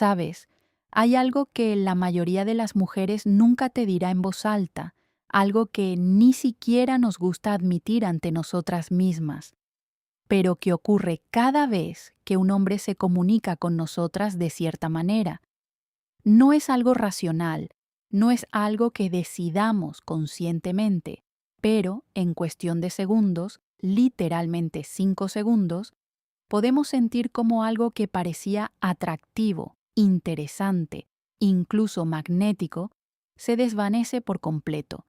Sabes, hay algo que la mayoría de las mujeres nunca te dirá en voz alta, algo que ni siquiera nos gusta admitir ante nosotras mismas, pero que ocurre cada vez que un hombre se comunica con nosotras de cierta manera. No es algo racional, no es algo que decidamos conscientemente, pero en cuestión de segundos, literalmente 5 segundos, podemos sentir como algo que parecía atractivo, interesante, incluso magnético, se desvanece por completo.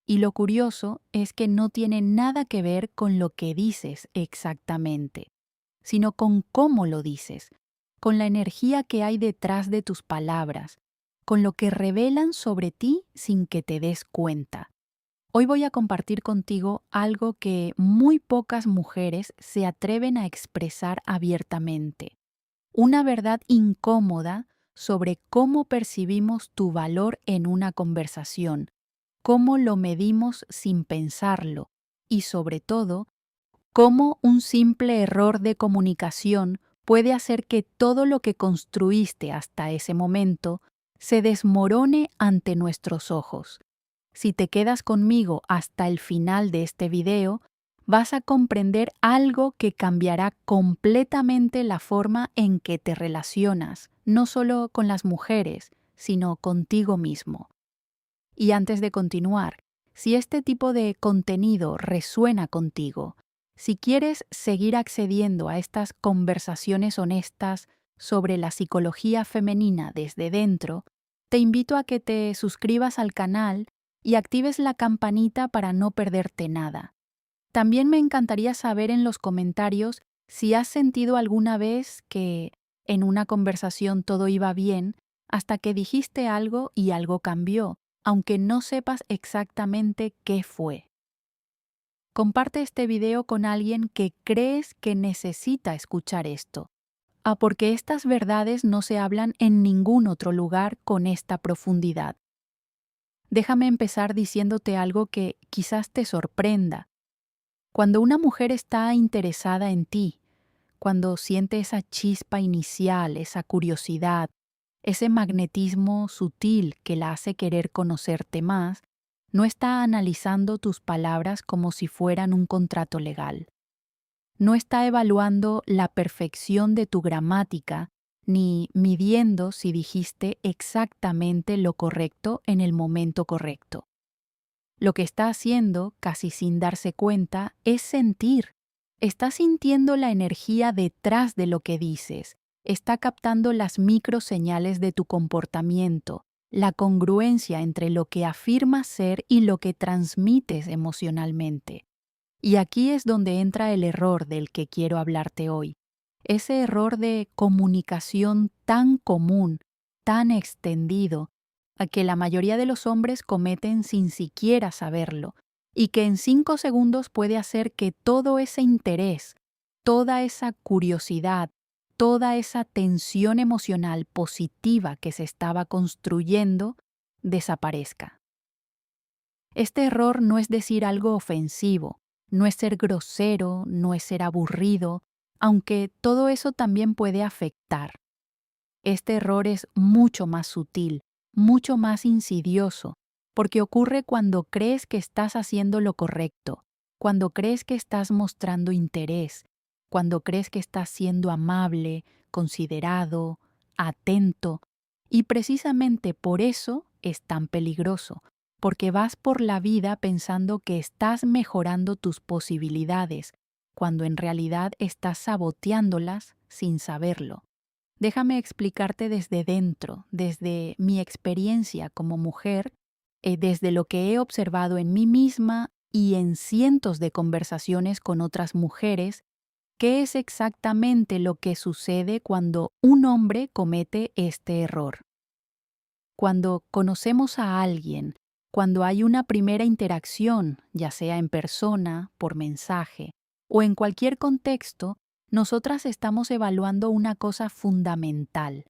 Y lo curioso es que no tiene nada que ver con lo que dices exactamente, sino con cómo lo dices, con la energía que hay detrás de tus palabras, con lo que revelan sobre ti sin que te des cuenta. Hoy voy a compartir contigo algo que muy pocas mujeres se atreven a expresar abiertamente. Una verdad incómoda sobre cómo percibimos tu valor en una conversación, cómo lo medimos sin pensarlo y, sobre todo, cómo un simple error de comunicación puede hacer que todo lo que construiste hasta ese momento se desmorone ante nuestros ojos. Si te quedas conmigo hasta el final de este video, vas a comprender algo que cambiará completamente la forma en que te relacionas, no solo con las mujeres, sino contigo mismo. Y antes de continuar, si este tipo de contenido resuena contigo, si quieres seguir accediendo a estas conversaciones honestas sobre la psicología femenina desde dentro, te invito a que te suscribas al canal y actives la campanita para no perderte nada. También me encantaría saber en los comentarios si has sentido alguna vez que en una conversación todo iba bien hasta que dijiste algo y algo cambió, aunque no sepas exactamente qué fue. Comparte este video con alguien que crees que necesita escuchar esto, porque estas verdades no se hablan en ningún otro lugar con esta profundidad. Déjame empezar diciéndote algo que quizás te sorprenda. Cuando una mujer está interesada en ti, cuando siente esa chispa inicial, esa curiosidad, ese magnetismo sutil que la hace querer conocerte más, no está analizando tus palabras como si fueran un contrato legal. No está evaluando la perfección de tu gramática ni midiendo si dijiste exactamente lo correcto en el momento correcto. Lo que está haciendo, casi sin darse cuenta, es sentir. Está sintiendo la energía detrás de lo que dices. Está captando las microseñales de tu comportamiento, la congruencia entre lo que afirmas ser y lo que transmites emocionalmente. Y aquí es donde entra el error del que quiero hablarte hoy. Ese error de comunicación tan común, tan extendido, a que la mayoría de los hombres cometen sin siquiera saberlo, y que en 5 segundos puede hacer que todo ese interés, toda esa curiosidad, toda esa tensión emocional positiva que se estaba construyendo, desaparezca. Este error no es decir algo ofensivo, no es ser grosero, no es ser aburrido, aunque todo eso también puede afectar. Este error es mucho más sutil, mucho más insidioso, porque ocurre cuando crees que estás haciendo lo correcto, cuando crees que estás mostrando interés, cuando crees que estás siendo amable, considerado, atento, y precisamente por eso es tan peligroso, porque vas por la vida pensando que estás mejorando tus posibilidades, cuando en realidad estás saboteándolas sin saberlo. Déjame explicarte desde dentro, desde mi experiencia como mujer, desde lo que he observado en mí misma y en cientos de conversaciones con otras mujeres, qué es exactamente lo que sucede cuando un hombre comete este error. Cuando conocemos a alguien, cuando hay una primera interacción, ya sea en persona, por mensaje o en cualquier contexto, nosotras estamos evaluando una cosa fundamental.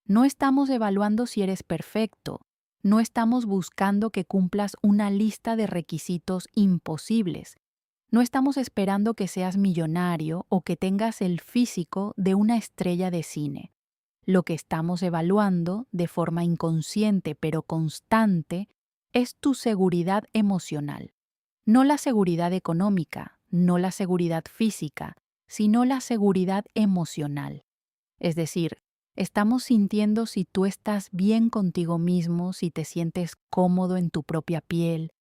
No estamos evaluando si eres perfecto, no estamos buscando que cumplas una lista de requisitos imposibles, no estamos esperando que seas millonario o que tengas el físico de una estrella de cine. Lo que estamos evaluando de forma inconsciente pero constante es tu seguridad emocional, no la seguridad económica, no la seguridad física, sino la seguridad emocional. Es decir, estamos sintiendo si tú estás bien contigo mismo, si te sientes cómodo en tu propia piel,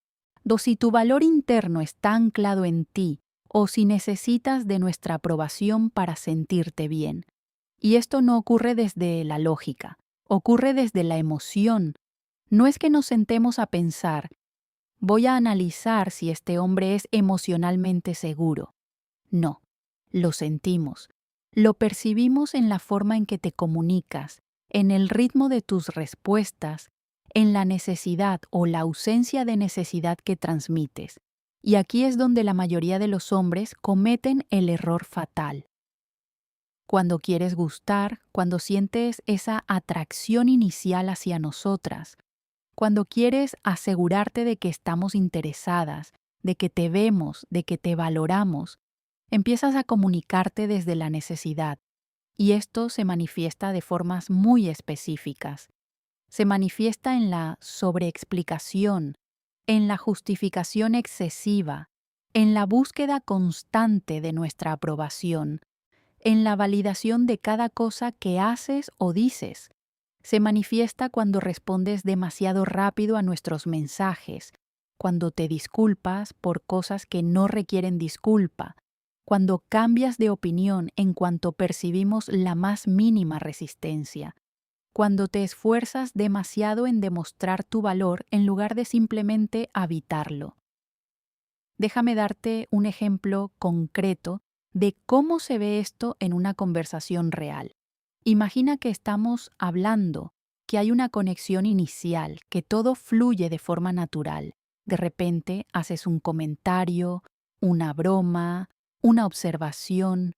o si tu valor interno está anclado en ti, o si necesitas de nuestra aprobación para sentirte bien. Y esto no ocurre desde la lógica, ocurre desde la emoción. No es que nos sentemos a pensar, voy a analizar si este hombre es emocionalmente seguro. No, lo sentimos. Lo percibimos en la forma en que te comunicas, en el ritmo de tus respuestas, en la necesidad o la ausencia de necesidad que transmites. Y aquí es donde la mayoría de los hombres cometen el error fatal. Cuando quieres gustar, cuando sientes esa atracción inicial hacia nosotras, cuando quieres asegurarte de que estamos interesadas, de que te vemos, de que te valoramos, empiezas a comunicarte desde la necesidad, y esto se manifiesta de formas muy específicas. Se manifiesta en la sobreexplicación, en la justificación excesiva, en la búsqueda constante de nuestra aprobación, en la validación de cada cosa que haces o dices. Se manifiesta cuando respondes demasiado rápido a nuestros mensajes, cuando te disculpas por cosas que no requieren disculpa, cuando cambias de opinión en cuanto percibimos la más mínima resistencia, cuando te esfuerzas demasiado en demostrar tu valor en lugar de simplemente habitarlo. Déjame darte un ejemplo concreto de cómo se ve esto en una conversación real. Imagina que estamos hablando, que hay una conexión inicial, que todo fluye de forma natural. De repente haces un comentario, una broma, una observación.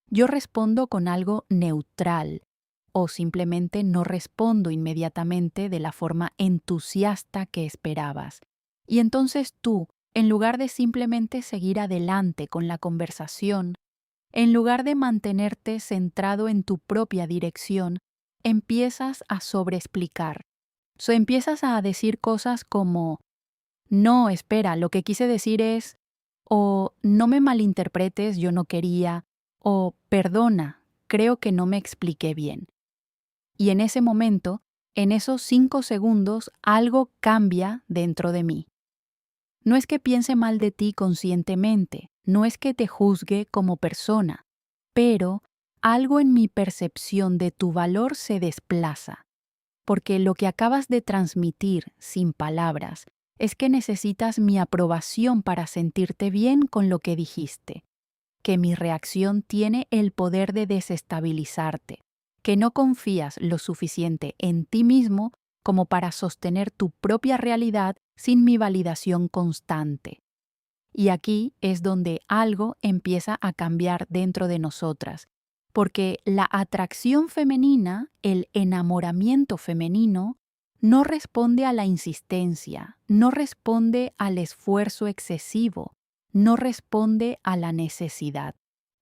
Yo respondo con algo neutral o simplemente no respondo inmediatamente de la forma entusiasta que esperabas. Y entonces tú, en lugar de simplemente seguir adelante con la conversación, en lugar de mantenerte centrado en tu propia dirección, empiezas a sobreexplicar. Empiezas a decir cosas como, no, espera, lo que quise decir es, o no me malinterpretes, yo no quería, o perdona, creo que no me expliqué bien. Y en ese momento, en esos 5 segundos, algo cambia dentro de mí. No es que piense mal de ti conscientemente, no es que te juzgue como persona, pero algo en mi percepción de tu valor se desplaza, porque lo que acabas de transmitir sin palabras es que necesitas mi aprobación para sentirte bien con lo que dijiste, que mi reacción tiene el poder de desestabilizarte, que no confías lo suficiente en ti mismo como para sostener tu propia realidad sin mi validación constante. Y aquí es donde algo empieza a cambiar dentro de nosotras, porque la atracción femenina, el enamoramiento femenino, no responde a la insistencia, no responde al esfuerzo excesivo, no responde a la necesidad.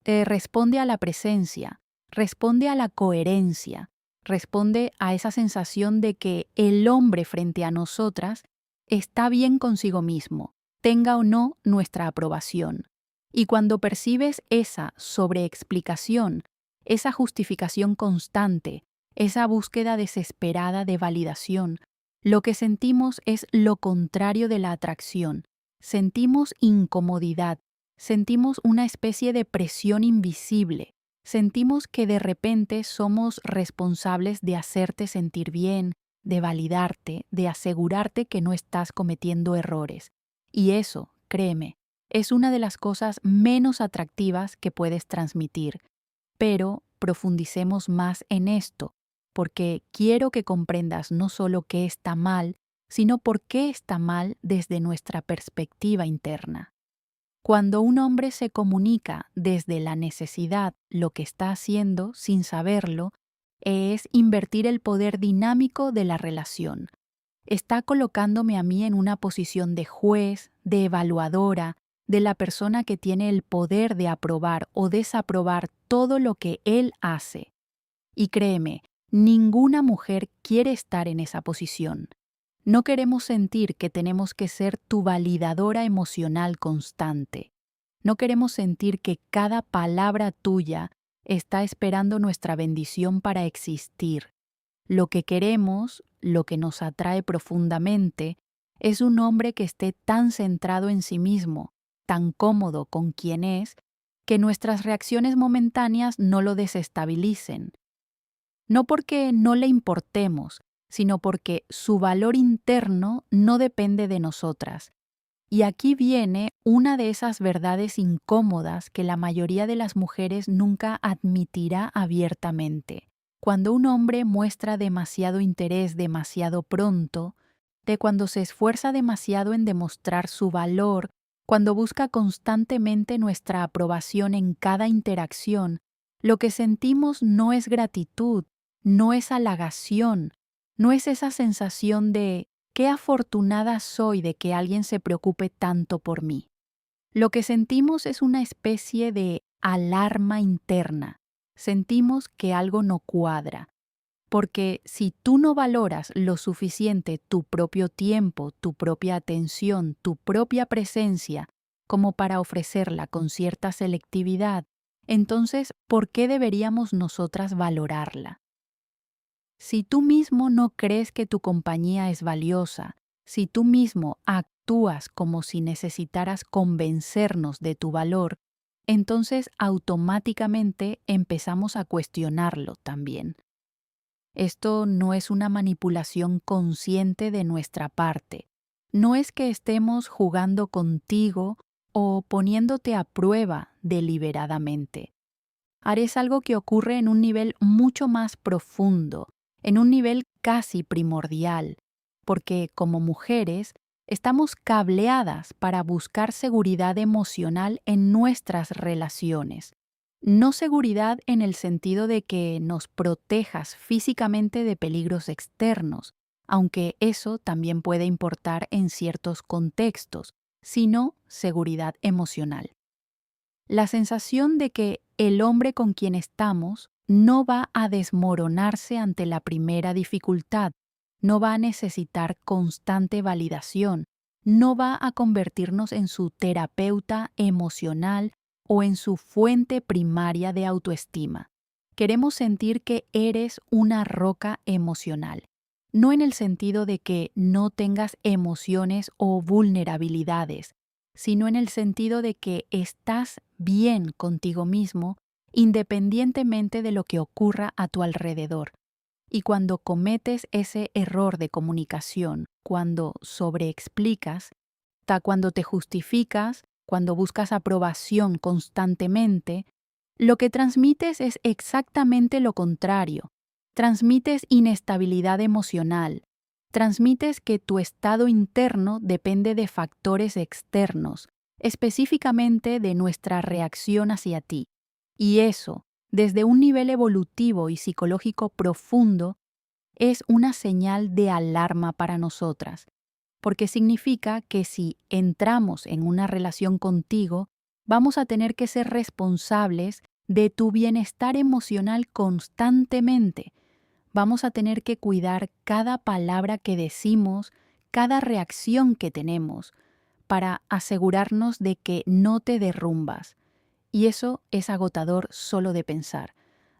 Responde a la presencia, responde a la coherencia, responde a esa sensación de que el hombre frente a nosotras está bien consigo mismo, tenga o no nuestra aprobación. Y cuando percibes esa sobreexplicación, esa justificación constante, esa búsqueda desesperada de validación, lo que sentimos es lo contrario de la atracción. Sentimos incomodidad, sentimos una especie de presión invisible, sentimos que de repente somos responsables de hacerte sentir bien, de validarte, de asegurarte que no estás cometiendo errores. Y eso, créeme, es una de las cosas menos atractivas que puedes transmitir. Pero profundicemos más en esto, porque quiero que comprendas no solo qué está mal, sino por qué está mal desde nuestra perspectiva interna. Cuando un hombre se comunica desde la necesidad lo que está haciendo sin saberlo, es invertir el poder dinámico de la relación. Está colocándome a mí en una posición de juez, de evaluadora, de la persona que tiene el poder de aprobar o desaprobar todo lo que él hace. Y créeme, ninguna mujer quiere estar en esa posición. No queremos sentir que tenemos que ser tu validadora emocional constante. No queremos sentir que cada palabra tuya está esperando nuestra bendición para existir. Lo que queremos, lo que nos atrae profundamente, es un hombre que esté tan centrado en sí mismo, tan cómodo con quien es, que nuestras reacciones momentáneas no lo desestabilicen. No porque no le importemos, sino porque su valor interno no depende de nosotras. Y aquí viene una de esas verdades incómodas que la mayoría de las mujeres nunca admitirá abiertamente. Cuando un hombre muestra demasiado interés demasiado pronto, de cuando se esfuerza demasiado en demostrar su valor, cuando busca constantemente nuestra aprobación en cada interacción, lo que sentimos no es gratitud, no es halagación, no es esa sensación de qué afortunada soy de que alguien se preocupe tanto por mí. Lo que sentimos es una especie de alarma interna. Sentimos que algo no cuadra. Porque si tú no valoras lo suficiente tu propio tiempo, tu propia atención, tu propia presencia, como para ofrecerla con cierta selectividad, entonces, ¿por qué deberíamos nosotras valorarla? Si tú mismo no crees que tu compañía es valiosa, si tú mismo actúas como si necesitaras convencernos de tu valor, entonces automáticamente empezamos a cuestionarlo también. Esto no es una manipulación consciente de nuestra parte. No es que estemos jugando contigo o poniéndote a prueba deliberadamente. Es algo que ocurre en un nivel mucho más profundo, en un nivel casi primordial, porque como mujeres estamos cableadas para buscar seguridad emocional en nuestras relaciones. No seguridad en el sentido de que nos protejas físicamente de peligros externos, aunque eso también puede importar en ciertos contextos, sino seguridad emocional. La sensación de que el hombre con quien estamos no va a desmoronarse ante la primera dificultad, no va a necesitar constante validación, no va a convertirnos en su terapeuta emocional o en su fuente primaria de autoestima. Queremos sentir que eres una roca emocional, no en el sentido de que no tengas emociones o vulnerabilidades, sino en el sentido de que estás bien contigo mismo independientemente de lo que ocurra a tu alrededor. Y cuando cometes ese error de comunicación, cuando sobreexplicas, cuando te justificas, cuando buscas aprobación constantemente, lo que transmites es exactamente lo contrario. Transmites inestabilidad emocional. Transmites que tu estado interno depende de factores externos, específicamente de nuestra reacción hacia ti. Y eso, desde un nivel evolutivo y psicológico profundo, es una señal de alarma para nosotras, porque significa que si entramos en una relación contigo, vamos a tener que ser responsables de tu bienestar emocional constantemente. Vamos a tener que cuidar cada palabra que decimos, cada reacción que tenemos, para asegurarnos de que no te derrumbas. Y eso es agotador solo de pensar.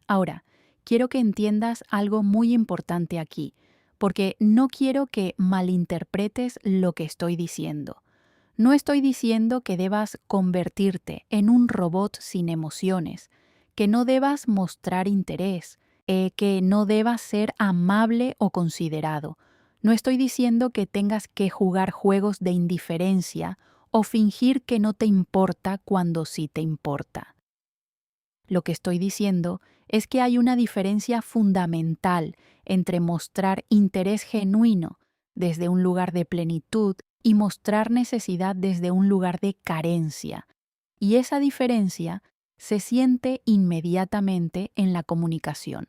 Ahora, quiero que entiendas algo muy importante aquí, porque no quiero que malinterpretes lo que estoy diciendo. No estoy diciendo que debas convertirte en un robot sin emociones, que no debas mostrar interés, que no debas ser amable o considerado. No estoy diciendo que tengas que jugar juegos de indiferencia o fingir que no te importa cuando sí te importa. Lo que estoy diciendo es que hay una diferencia fundamental entre mostrar interés genuino desde un lugar de plenitud y mostrar necesidad desde un lugar de carencia. Y esa diferencia se siente inmediatamente en la comunicación.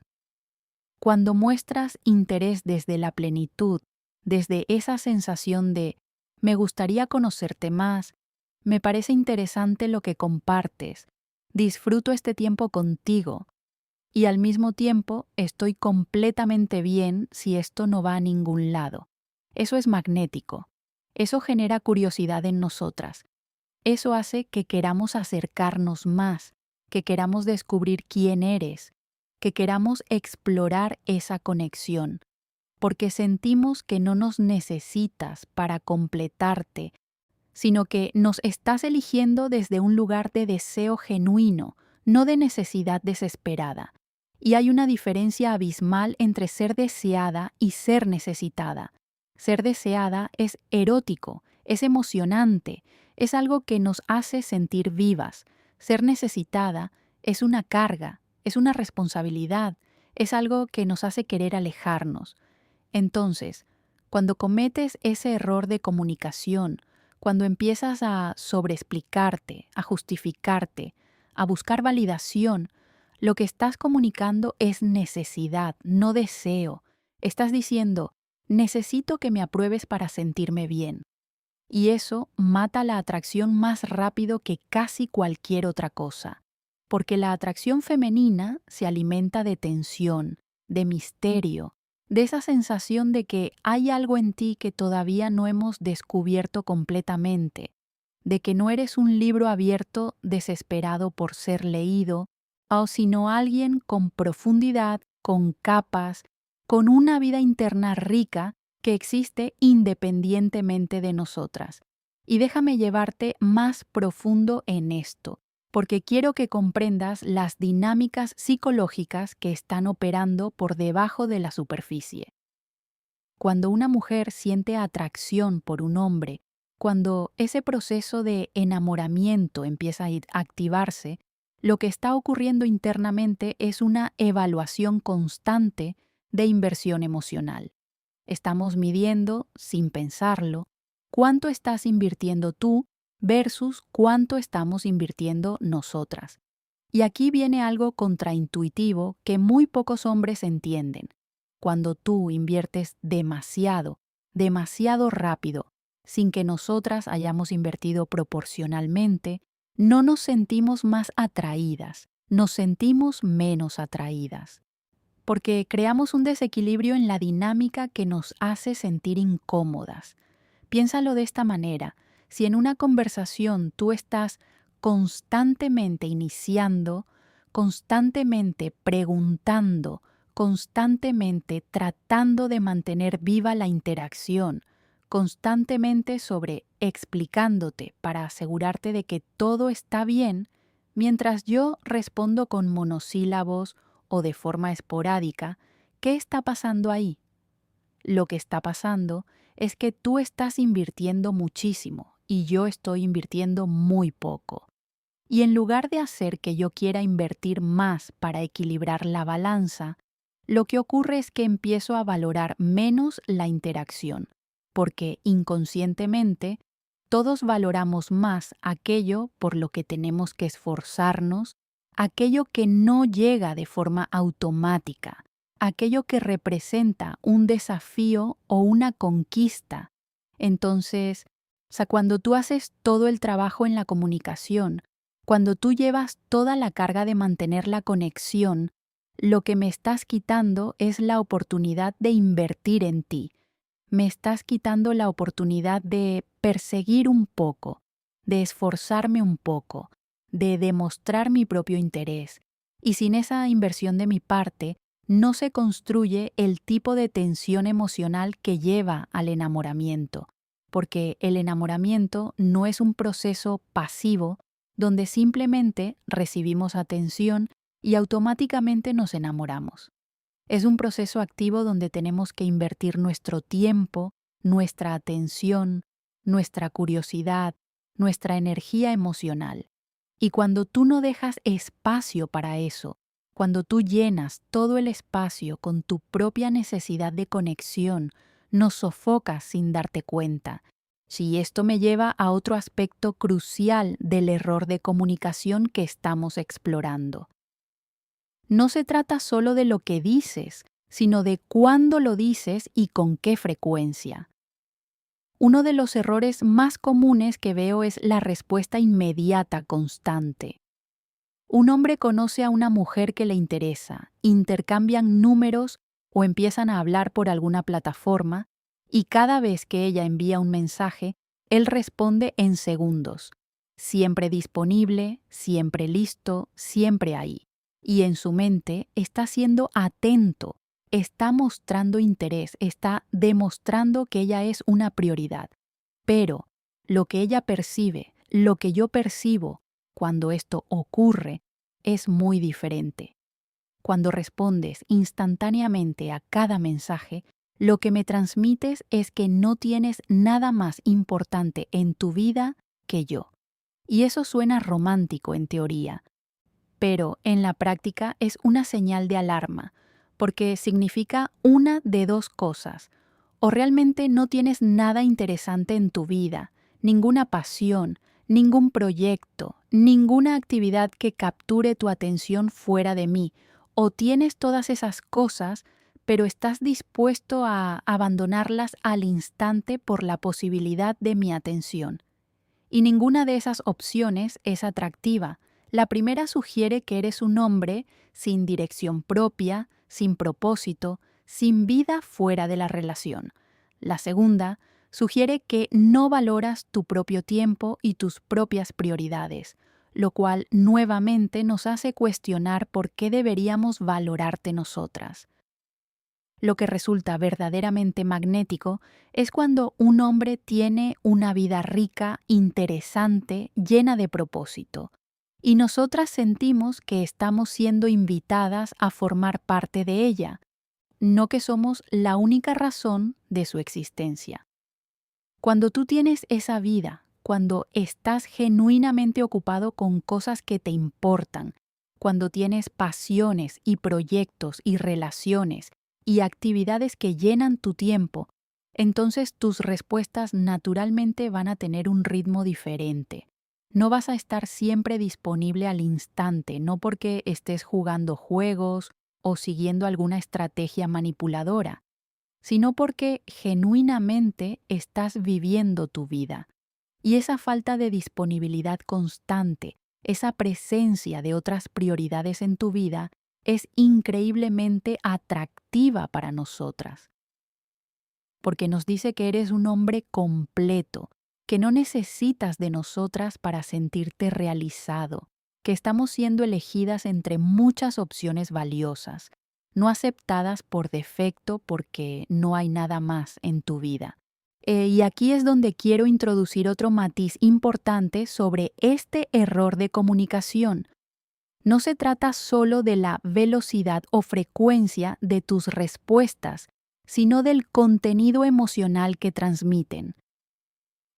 Cuando muestras interés desde la plenitud, desde esa sensación de me gustaría conocerte más, me parece interesante lo que compartes, disfruto este tiempo contigo, y al mismo tiempo estoy completamente bien si esto no va a ningún lado. Eso es magnético. Eso genera curiosidad en nosotras. Eso hace que queramos acercarnos más, que queramos descubrir quién eres, que queramos explorar esa conexión, porque sentimos que no nos necesitas para completarte, sino que nos estás eligiendo desde un lugar de deseo genuino, no de necesidad desesperada. Y hay una diferencia abismal entre ser deseada y ser necesitada. Ser deseada es erótico, es emocionante, es algo que nos hace sentir vivas. Ser necesitada es una carga, es una responsabilidad, es algo que nos hace querer alejarnos. Entonces, cuando cometes ese error de comunicación, cuando empiezas a sobreexplicarte, a justificarte, a buscar validación, lo que estás comunicando es necesidad, no deseo. Estás diciendo, necesito que me apruebes para sentirme bien. Y eso mata la atracción más rápido que casi cualquier otra cosa. Porque la atracción femenina se alimenta de tensión, de misterio, de esa sensación de que hay algo en ti que todavía no hemos descubierto completamente, de que no eres un libro abierto desesperado por ser leído, o sino alguien con profundidad, con capas, con una vida interna rica que existe independientemente de nosotras. Y déjame llevarte más profundo en esto, porque quiero que comprendas las dinámicas psicológicas que están operando por debajo de la superficie. Cuando una mujer siente atracción por un hombre, cuando ese proceso de enamoramiento empieza a activarse, lo que está ocurriendo internamente es una evaluación constante de inversión emocional. Estamos midiendo, sin pensarlo, cuánto estás invirtiendo tú versus cuánto estamos invirtiendo nosotras. Y aquí viene algo contraintuitivo que muy pocos hombres entienden. Cuando tú inviertes demasiado, demasiado rápido, sin que nosotras hayamos invertido proporcionalmente, no nos sentimos más atraídas, nos sentimos menos atraídas. Porque creamos un desequilibrio en la dinámica que nos hace sentir incómodas. Piénsalo de esta manera: si en una conversación tú estás constantemente iniciando, constantemente preguntando, constantemente tratando de mantener viva la interacción, constantemente sobre explicándote para asegurarte de que todo está bien, mientras yo respondo con monosílabos o de forma esporádica, ¿qué está pasando ahí? Lo que está pasando es que tú estás invirtiendo muchísimo y yo estoy invirtiendo muy poco. Y en lugar de hacer que yo quiera invertir más para equilibrar la balanza, lo que ocurre es que empiezo a valorar menos la interacción, porque inconscientemente todos valoramos más aquello por lo que tenemos que esforzarnos, aquello que no llega de forma automática, aquello que representa un desafío o una conquista. Entonces, cuando tú haces todo el trabajo en la comunicación, cuando tú llevas toda la carga de mantener la conexión, lo que me estás quitando es la oportunidad de invertir en ti. Me estás quitando la oportunidad de perseguir un poco, de esforzarme un poco, de demostrar mi propio interés. Y sin esa inversión de mi parte, no se construye el tipo de tensión emocional que lleva al enamoramiento, porque el enamoramiento no es un proceso pasivo donde simplemente recibimos atención y automáticamente nos enamoramos. Es un proceso activo donde tenemos que invertir nuestro tiempo, nuestra atención, nuestra curiosidad, nuestra energía emocional. Y cuando tú no dejas espacio para eso, cuando tú llenas todo el espacio con tu propia necesidad de conexión, nos sofocas sin darte cuenta. Si esto me lleva a otro aspecto crucial del error de comunicación que estamos explorando. No se trata solo de lo que dices, sino de cuándo lo dices y con qué frecuencia. Uno de los errores más comunes que veo es la respuesta inmediata constante. Un hombre conoce a una mujer que le interesa, intercambian números o empiezan a hablar por alguna plataforma, y cada vez que ella envía un mensaje, él responde en segundos. Siempre disponible, siempre listo, siempre ahí. Y en su mente está siendo atento, está mostrando interés, está demostrando que ella es una prioridad. Pero lo que ella percibe, lo que yo percibo cuando esto ocurre, es muy diferente. Cuando respondes instantáneamente a cada mensaje, lo que me transmites es que no tienes nada más importante en tu vida que yo. Y eso suena romántico en teoría, pero en la práctica es una señal de alarma, porque significa una de dos cosas. O realmente no tienes nada interesante en tu vida, ninguna pasión, ningún proyecto, ninguna actividad que capture tu atención fuera de mí, o tienes todas esas cosas, pero estás dispuesto a abandonarlas al instante por la posibilidad de mi atención. Y ninguna de esas opciones es atractiva. La primera sugiere que eres un hombre sin dirección propia, sin propósito, sin vida fuera de la relación. La segunda sugiere que no valoras tu propio tiempo y tus propias prioridades, lo cual nuevamente nos hace cuestionar por qué deberíamos valorarte nosotras. Lo que resulta verdaderamente magnético es cuando un hombre tiene una vida rica, interesante, llena de propósito, y nosotras sentimos que estamos siendo invitadas a formar parte de ella, no que somos la única razón de su existencia. Cuando tú tienes esa vida, cuando estás genuinamente ocupado con cosas que te importan, cuando tienes pasiones y proyectos y relaciones y actividades que llenan tu tiempo, entonces tus respuestas naturalmente van a tener un ritmo diferente. No vas a estar siempre disponible al instante, no porque estés jugando juegos o siguiendo alguna estrategia manipuladora, sino porque genuinamente estás viviendo tu vida. Y esa falta de disponibilidad constante, esa presencia de otras prioridades en tu vida, es increíblemente atractiva para nosotras. Porque nos dice que eres un hombre completo, que no necesitas de nosotras para sentirte realizado, que estamos siendo elegidas entre muchas opciones valiosas, no aceptadas por defecto porque no hay nada más en tu vida. Y aquí es donde quiero introducir otro matiz importante sobre este error de comunicación. No se trata solo de la velocidad o frecuencia de tus respuestas, sino del contenido emocional que transmiten.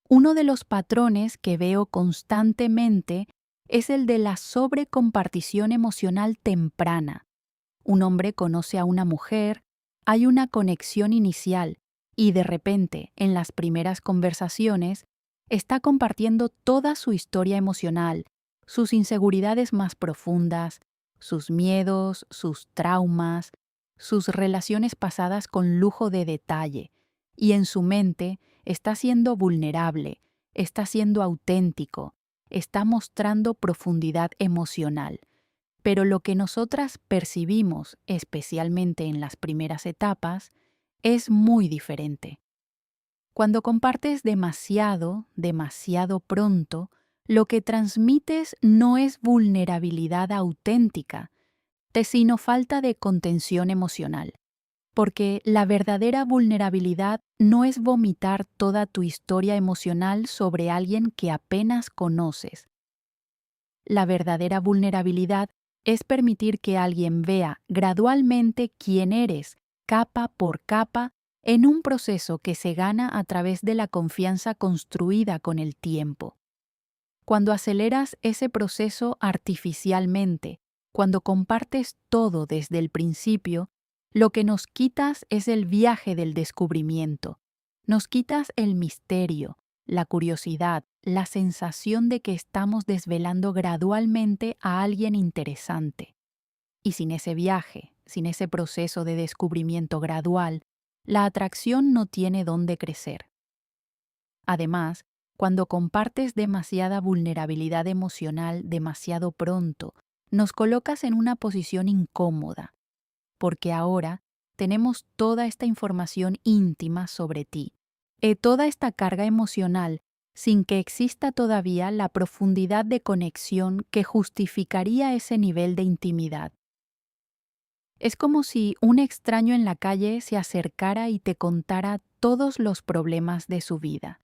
Uno de los patrones que veo constantemente es el de la sobrecompartición emocional temprana. Un hombre conoce a una mujer, hay una conexión inicial y de repente, en las primeras conversaciones, está compartiendo toda su historia emocional, sus inseguridades más profundas, sus miedos, sus traumas, sus relaciones pasadas con lujo de detalle, y en su mente está siendo vulnerable, está siendo auténtico, está mostrando profundidad emocional. Pero lo que nosotras percibimos, especialmente en las primeras etapas, es muy diferente. Cuando compartes demasiado, demasiado pronto, lo que transmites no es vulnerabilidad auténtica, sino falta de contención emocional. Porque la verdadera vulnerabilidad no es vomitar toda tu historia emocional sobre alguien que apenas conoces. La verdadera vulnerabilidad es permitir que alguien vea gradualmente quién eres, capa por capa, en un proceso que se gana a través de la confianza construida con el tiempo. Cuando aceleras ese proceso artificialmente, cuando compartes todo desde el principio, lo que nos quitas es el viaje del descubrimiento. Nos quitas el misterio, la curiosidad, la sensación de que estamos desvelando gradualmente a alguien interesante. Y sin ese viaje, sin ese proceso de descubrimiento gradual, la atracción no tiene dónde crecer. Además, cuando compartes demasiada vulnerabilidad emocional demasiado pronto, nos colocas en una posición incómoda, porque ahora tenemos toda esta información íntima sobre ti, toda esta carga emocional, sin que exista todavía la profundidad de conexión que justificaría ese nivel de intimidad. Es como si un extraño en la calle se acercara y te contara todos los problemas de su vida.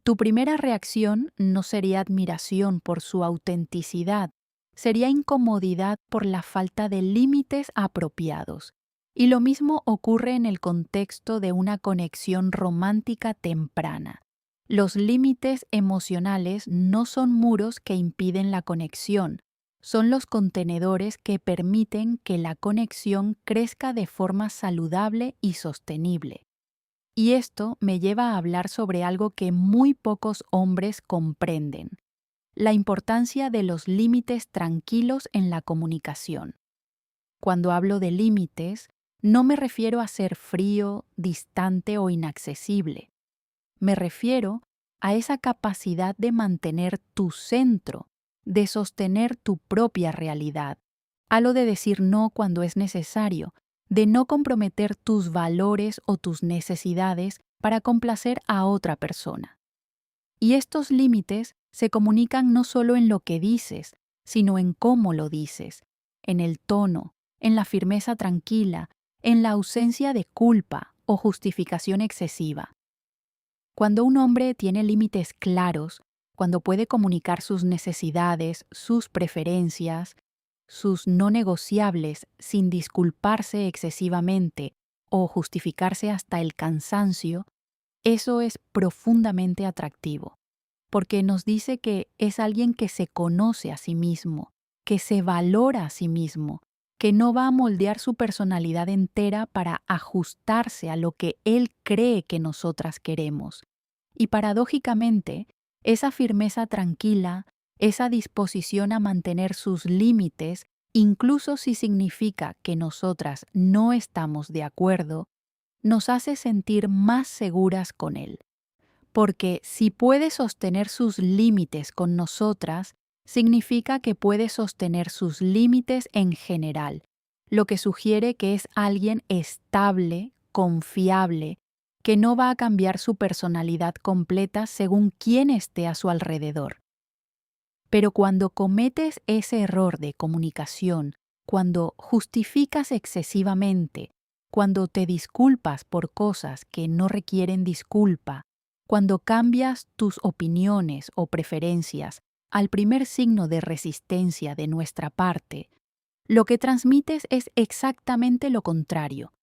Tu primera reacción no sería admiración por su autenticidad, sería incomodidad por la falta de límites apropiados. Y lo mismo ocurre en el contexto de una conexión romántica temprana. Los límites emocionales no son muros que impiden la conexión, son los contenedores que permiten que la conexión crezca de forma saludable y sostenible. Y esto me lleva a hablar sobre algo que muy pocos hombres comprenden: la importancia de los límites tranquilos en la comunicación. Cuando hablo de límites, no me refiero a ser frío, distante o inaccesible. Me refiero a esa capacidad de mantener tu centro, de sostener tu propia realidad, a lo de decir no cuando es necesario, de no comprometer tus valores o tus necesidades para complacer a otra persona. Y estos límites se comunican no solo en lo que dices, sino en cómo lo dices, en el tono, en la firmeza tranquila, en la ausencia de culpa o justificación excesiva. Cuando un hombre tiene límites claros, cuando puede comunicar sus necesidades, sus preferencias, sus no negociables sin disculparse excesivamente o justificarse hasta el cansancio, eso es profundamente atractivo, porque nos dice que es alguien que se conoce a sí mismo, que se valora a sí mismo, que no va a moldear su personalidad entera para ajustarse a lo que él cree que nosotras queremos. Y paradójicamente, esa firmeza tranquila, esa disposición a mantener sus límites, incluso si significa que nosotras no estamos de acuerdo, nos hace sentir más seguras con él. Porque si puede sostener sus límites con nosotras, significa que puede sostener sus límites en general, lo que sugiere que es alguien estable, confiable, que no va a cambiar su personalidad completa según quién esté a su alrededor. Pero cuando cometes ese error de comunicación, cuando justificas excesivamente, cuando te disculpas por cosas que no requieren disculpa, cuando cambias tus opiniones o preferencias al primer signo de resistencia de nuestra parte, lo que transmites es exactamente lo contrario.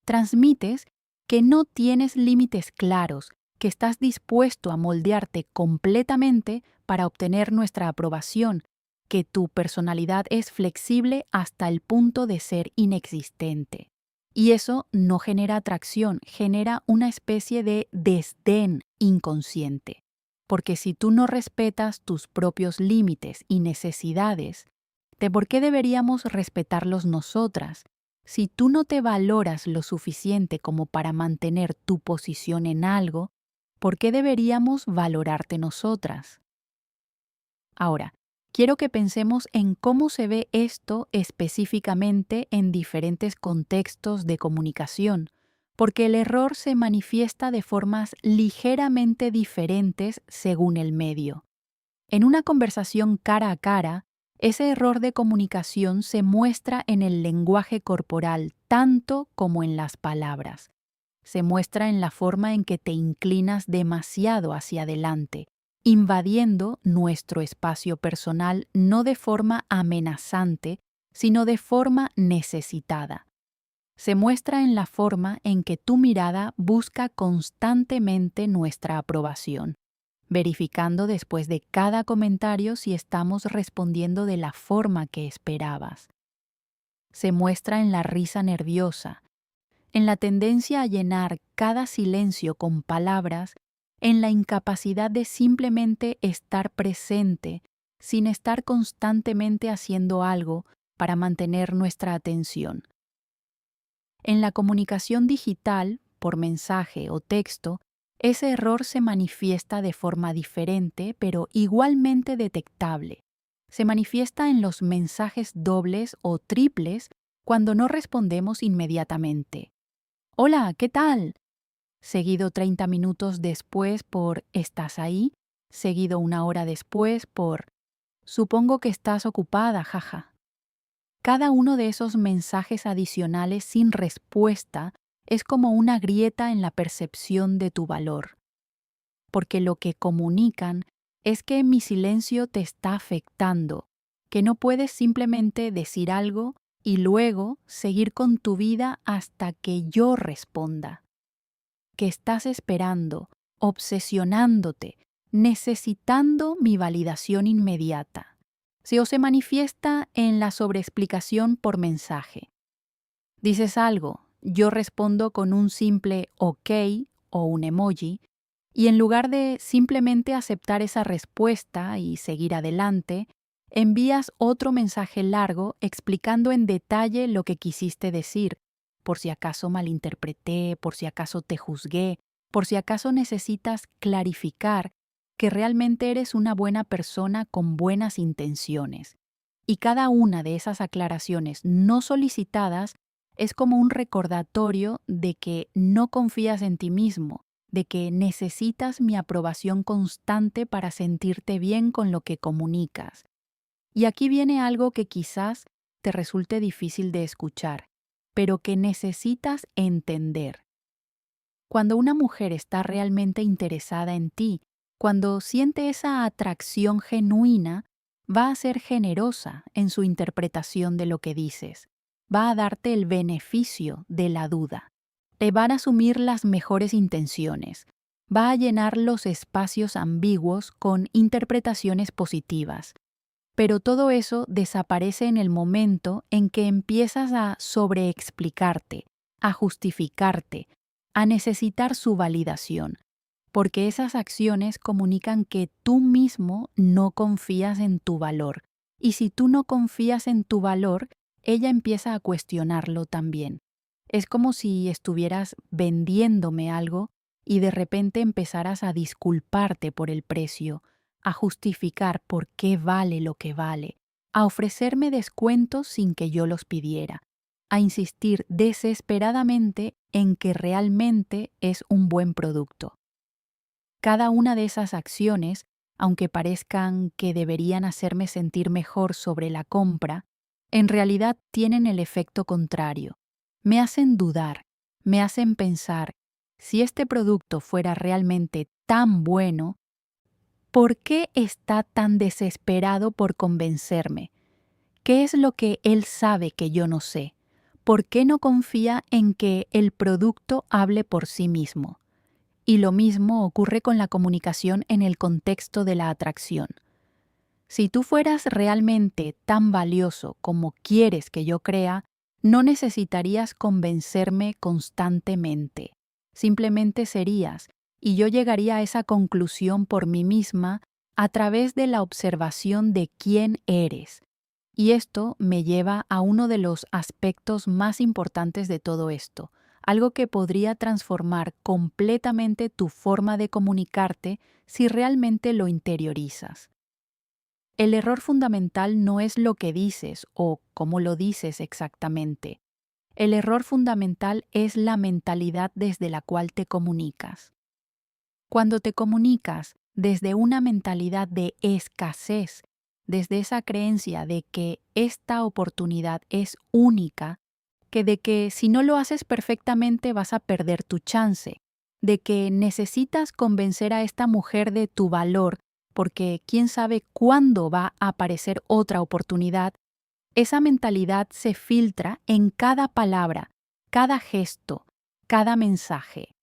Transmites que no tienes límites claros, que estás dispuesto a moldearte completamente para obtener nuestra aprobación, que tu personalidad es flexible hasta el punto de ser inexistente. Y eso no genera atracción, genera una especie de desdén inconsciente. Porque si tú no respetas tus propios límites y necesidades, ¿de por qué deberíamos respetarlos nosotras? Si tú no te valoras lo suficiente como para mantener tu posición en algo, ¿por qué deberíamos valorarte nosotras? Ahora, quiero que pensemos en cómo se ve esto específicamente en diferentes contextos de comunicación, porque el error se manifiesta de formas ligeramente diferentes según el medio. En una conversación cara a cara, ese error de comunicación se muestra en el lenguaje corporal tanto como en las palabras. Se muestra en la forma en que te inclinas demasiado hacia adelante, invadiendo nuestro espacio personal no de forma amenazante, sino de forma necesitada. Se muestra en la forma en que tu mirada busca constantemente nuestra aprobación, verificando después de cada comentario si estamos respondiendo de la forma que esperabas. Se muestra en la risa nerviosa, en la tendencia a llenar cada silencio con palabras, en la incapacidad de simplemente estar presente sin estar constantemente haciendo algo para mantener nuestra atención. En la comunicación digital, por mensaje o texto, ese error se manifiesta de forma diferente pero igualmente detectable. Se manifiesta en los mensajes dobles o triples cuando no respondemos inmediatamente. Hola, ¿qué tal? Seguido 30 minutos después por ¿estás ahí? Seguido una hora después por supongo que estás ocupada, jaja. Cada uno de esos mensajes adicionales sin respuesta es como una grieta en la percepción de tu valor, porque lo que comunican es que mi silencio te está afectando, que no puedes simplemente decir algo y luego seguir con tu vida hasta que yo responda, que estás esperando, obsesionándote, necesitando mi validación inmediata. Se manifiesta en la sobreexplicación por mensaje. Dices algo, yo respondo con un simple OK o un emoji, y en lugar de simplemente aceptar esa respuesta y seguir adelante, envías otro mensaje largo explicando en detalle lo que quisiste decir, por si acaso malinterpreté, por si acaso te juzgué, por si acaso necesitas clarificar que realmente eres una buena persona con buenas intenciones. Y cada una de esas aclaraciones no solicitadas es como un recordatorio de que no confías en ti mismo, de que necesitas mi aprobación constante para sentirte bien con lo que comunicas. Y aquí viene algo que quizás te resulte difícil de escuchar, pero que necesitas entender. Cuando una mujer está realmente interesada en ti, cuando siente esa atracción genuina, va a ser generosa en su interpretación de lo que dices. Va a darte el beneficio de la duda. Te van a asumir las mejores intenciones. Va a llenar los espacios ambiguos con interpretaciones positivas. Pero todo eso desaparece en el momento en que empiezas a sobreexplicarte, a justificarte, a necesitar su validación, porque esas acciones comunican que tú mismo no confías en tu valor. Y si tú no confías en tu valor, ella empieza a cuestionarlo también. Es como si estuvieras vendiéndome algo y de repente empezaras a disculparte por el precio, a justificar por qué vale lo que vale, a ofrecerme descuentos sin que yo los pidiera, a insistir desesperadamente en que realmente es un buen producto. Cada una de esas acciones, aunque parezcan que deberían hacerme sentir mejor sobre la compra, en realidad tienen el efecto contrario. Me hacen dudar, me hacen pensar, si este producto fuera realmente tan bueno, ¿por qué está tan desesperado por convencerme? ¿Qué es lo que él sabe que yo no sé? ¿Por qué no confía en que el producto hable por sí mismo? Y lo mismo ocurre con la comunicación en el contexto de la atracción. Si tú fueras realmente tan valioso como quieres que yo crea, no necesitarías convencerme constantemente. Simplemente serías, y yo llegaría a esa conclusión por mí misma a través de la observación de quién eres. Y esto me lleva a uno de los aspectos más importantes de todo esto, algo que podría transformar completamente tu forma de comunicarte si realmente lo interiorizas. El error fundamental no es lo que dices o cómo lo dices exactamente. El error fundamental es la mentalidad desde la cual te comunicas. Cuando te comunicas desde una mentalidad de escasez, desde esa creencia de que esta oportunidad es única, que de que si no lo haces perfectamente vas a perder tu chance, de que necesitas convencer a esta mujer de tu valor porque quién sabe cuándo va a aparecer otra oportunidad, esa mentalidad se filtra en cada palabra, cada gesto, cada mensaje.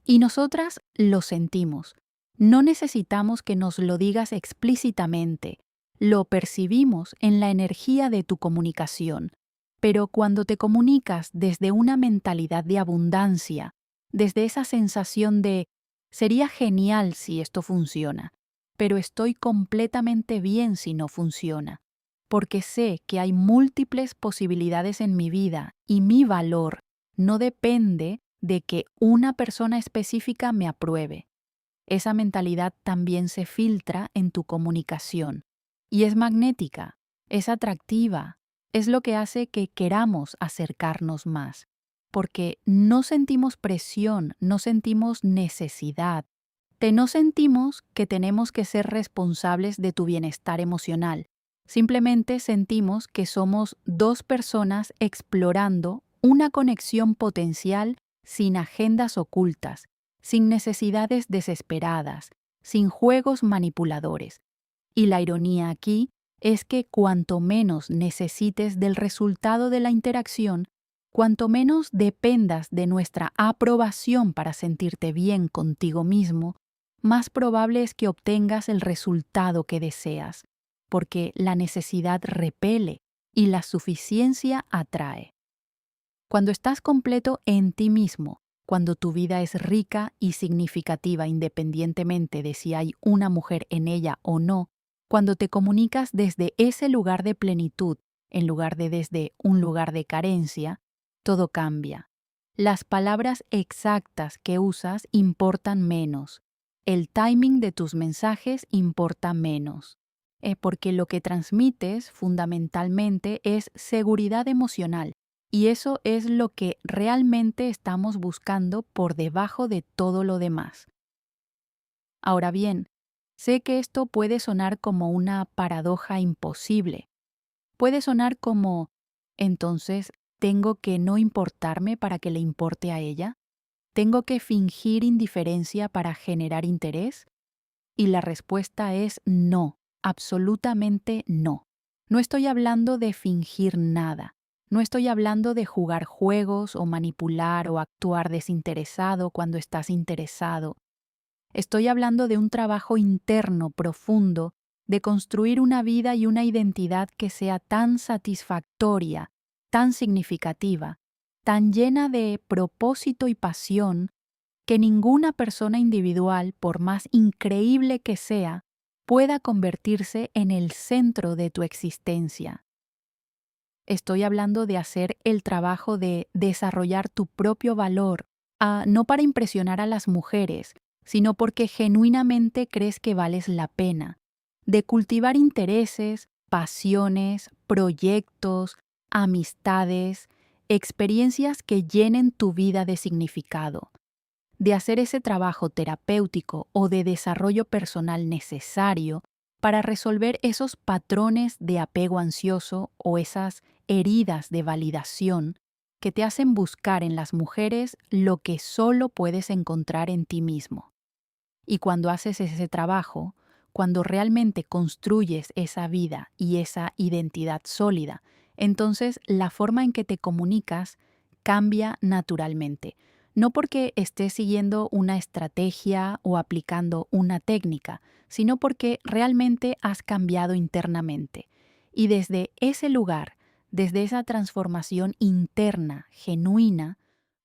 Y nosotras lo sentimos. No necesitamos que nos lo digas explícitamente. Lo percibimos en la energía de tu comunicación. Pero cuando te comunicas desde una mentalidad de abundancia, desde esa sensación de sería genial si esto funciona, pero estoy completamente bien si no funciona, porque sé que hay múltiples posibilidades en mi vida y mi valor no depende de que una persona específica me apruebe. Esa mentalidad también se filtra en tu comunicación. Y es magnética, es atractiva, es lo que hace que queramos acercarnos más, porque no sentimos presión, no sentimos necesidad, no sentimos que tenemos que ser responsables de tu bienestar emocional. Simplemente sentimos que somos dos personas explorando una conexión potencial sin agendas ocultas, sin necesidades desesperadas, sin juegos manipuladores. Y la ironía aquí es que cuanto menos necesites del resultado de la interacción, cuanto menos dependas de nuestra aprobación para sentirte bien contigo mismo, más probable es que obtengas el resultado que deseas, porque la necesidad repele y la suficiencia atrae. Cuando estás completo en ti mismo, cuando tu vida es rica y significativa independientemente de si hay una mujer en ella o no, cuando te comunicas desde ese lugar de plenitud en lugar de desde un lugar de carencia, todo cambia. Las palabras exactas que usas importan menos. El timing de tus mensajes importa menos. Porque lo que transmites fundamentalmente es seguridad emocional. Y eso es lo que realmente estamos buscando por debajo de todo lo demás. Ahora bien, sé que esto puede sonar como una paradoja imposible. Puede sonar como, entonces, ¿tengo que no importarme para que le importe a ella? ¿Tengo que fingir indiferencia para generar interés? Y la respuesta es no, absolutamente no. No estoy hablando de fingir nada. No estoy hablando de jugar juegos o manipular o actuar desinteresado cuando estás interesado. Estoy hablando de un trabajo interno profundo, de construir una vida y una identidad que sea tan satisfactoria, tan significativa, tan llena de propósito y pasión, que ninguna persona individual, por más increíble que sea, pueda convertirse en el centro de tu existencia. Estoy hablando de hacer el trabajo de desarrollar tu propio valor, no para impresionar a las mujeres, sino porque genuinamente crees que vales la pena, de cultivar intereses, pasiones, proyectos, amistades, experiencias que llenen tu vida de significado, de hacer ese trabajo terapéutico o de desarrollo personal necesario para resolver esos patrones de apego ansioso o esas heridas de validación que te hacen buscar en las mujeres lo que solo puedes encontrar en ti mismo. Y cuando haces ese trabajo, cuando realmente construyes esa vida y esa identidad sólida, entonces la forma en que te comunicas cambia naturalmente. No porque estés siguiendo una estrategia o aplicando una técnica, sino porque realmente has cambiado internamente. Y desde ese lugar, desde esa transformación interna, genuina,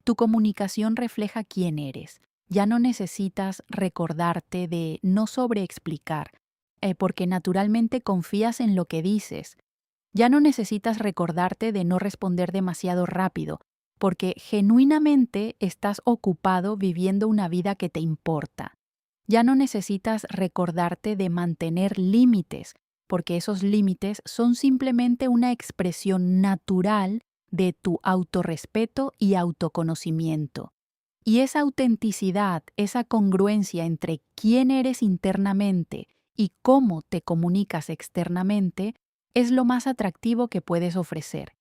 tu comunicación refleja quién eres. Ya no necesitas recordarte de no sobreexplicar, porque naturalmente confías en lo que dices. Ya no necesitas recordarte de no responder demasiado rápido, porque genuinamente estás ocupado viviendo una vida que te importa. Ya no necesitas recordarte de mantener límites, porque esos límites son simplemente una expresión natural de tu autorrespeto y autoconocimiento. Y esa autenticidad, esa congruencia entre quién eres internamente y cómo te comunicas externamente, es lo más atractivo que puedes ofrecer.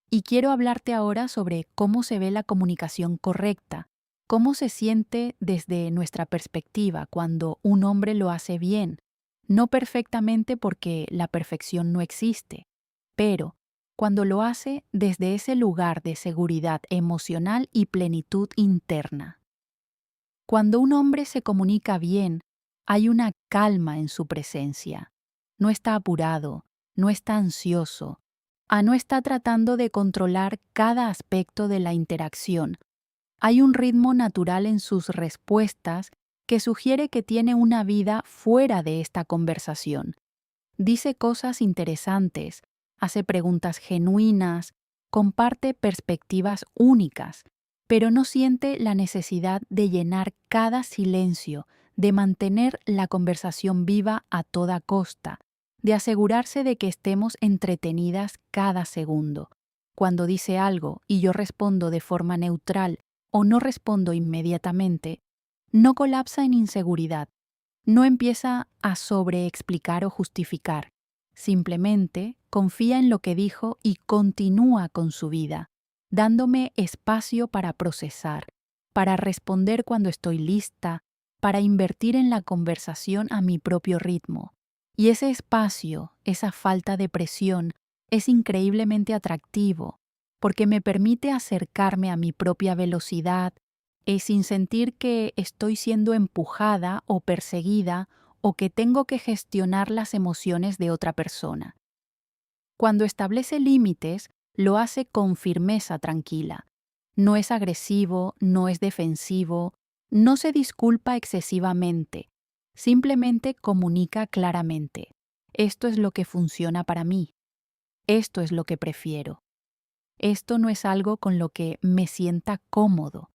Y quiero hablarte ahora sobre cómo se ve la comunicación correcta, cómo se siente desde nuestra perspectiva cuando un hombre lo hace bien, no perfectamente porque la perfección no existe, pero cuando lo hace desde ese lugar de seguridad emocional y plenitud interna. Cuando un hombre se comunica bien, hay una calma en su presencia. No está apurado, no está ansioso, no está tratando de controlar cada aspecto de la interacción. Hay un ritmo natural en sus respuestas que sugiere que tiene una vida fuera de esta conversación. Dice cosas interesantes, hace preguntas genuinas, comparte perspectivas únicas, pero no siente la necesidad de llenar cada silencio, de mantener la conversación viva a toda costa, de asegurarse de que estemos entretenidas cada segundo. Cuando dice algo y yo respondo de forma neutral o no respondo inmediatamente, no colapsa en inseguridad, no empieza a sobreexplicar o justificar. Simplemente confía en lo que dijo y continúa con su vida, dándome espacio para procesar, para responder cuando estoy lista, para invertir en la conversación a mi propio ritmo. Y ese espacio, esa falta de presión, es increíblemente atractivo, porque me permite acercarme a mi propia velocidad, sin sentir que estoy siendo empujada o perseguida o que tengo que gestionar las emociones de otra persona. Cuando establece límites, lo hace con firmeza tranquila. No es agresivo, no es defensivo, no se disculpa excesivamente, simplemente comunica claramente. Esto es lo que funciona para mí. Esto es lo que prefiero. Esto no es algo con lo que me sienta cómodo.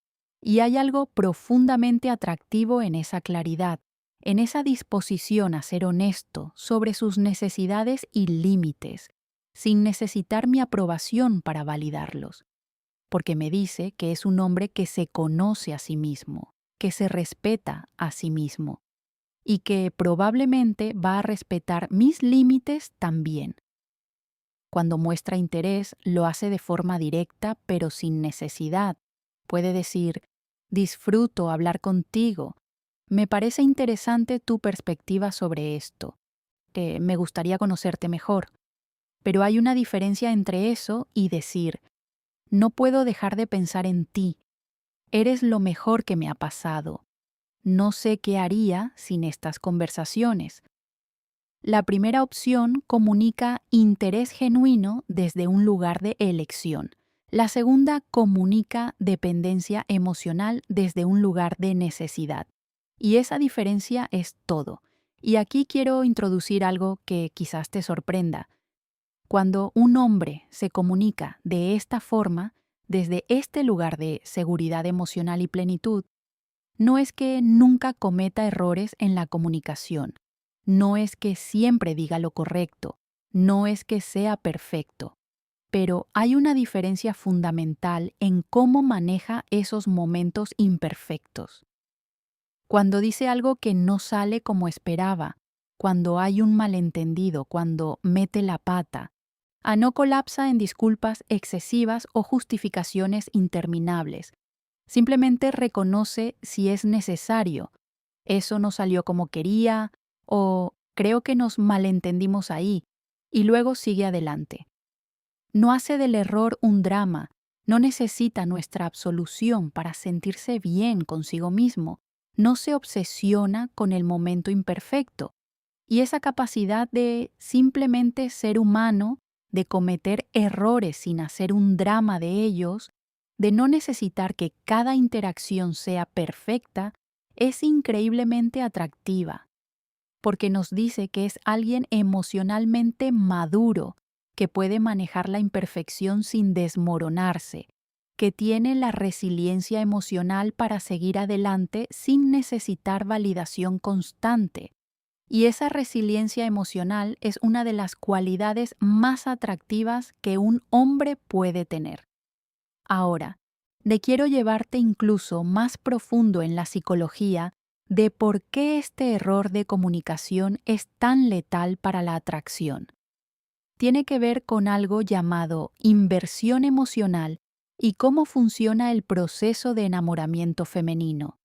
Y hay algo profundamente atractivo en esa claridad, en esa disposición a ser honesto sobre sus necesidades y límites, sin necesitar mi aprobación para validarlos, porque me dice que es un hombre que se conoce a sí mismo, que se respeta a sí mismo, y que probablemente va a respetar mis límites también. Cuando muestra interés, lo hace de forma directa, pero sin necesidad. Puede decir, disfruto hablar contigo. Me parece interesante tu perspectiva sobre esto. Me gustaría conocerte mejor. Pero hay una diferencia entre eso y decir, no puedo dejar de pensar en ti. Eres lo mejor que me ha pasado. No sé qué haría sin estas conversaciones. La primera opción comunica interés genuino desde un lugar de elección. La segunda comunica dependencia emocional desde un lugar de necesidad. Y esa diferencia es todo. Y aquí quiero introducir algo que quizás te sorprenda. Cuando un hombre se comunica de esta forma, desde este lugar de seguridad emocional y plenitud, no es que nunca cometa errores en la comunicación. No es que siempre diga lo correcto, no es que sea perfecto, pero hay una diferencia fundamental en cómo maneja esos momentos imperfectos. Cuando dice algo que no sale como esperaba, cuando hay un malentendido, cuando mete la pata, no colapsa en disculpas excesivas o justificaciones interminables. Simplemente reconoce si es necesario. Eso no salió como quería, o creo que nos malentendimos ahí, y luego sigue adelante. No hace del error un drama, no necesita nuestra absolución para sentirse bien consigo mismo, no se obsesiona con el momento imperfecto, y esa capacidad de simplemente ser humano, de cometer errores sin hacer un drama de ellos, de no necesitar que cada interacción sea perfecta, es increíblemente atractiva, porque nos dice que es alguien emocionalmente maduro, que puede manejar la imperfección sin desmoronarse, que tiene la resiliencia emocional para seguir adelante sin necesitar validación constante. Y esa resiliencia emocional es una de las cualidades más atractivas que un hombre puede tener. Ahora, quiero llevarte incluso más profundo en la psicología de por qué este error de comunicación es tan letal para la atracción. Tiene que ver con algo llamado inversión emocional y cómo funciona el proceso de enamoramiento femenino.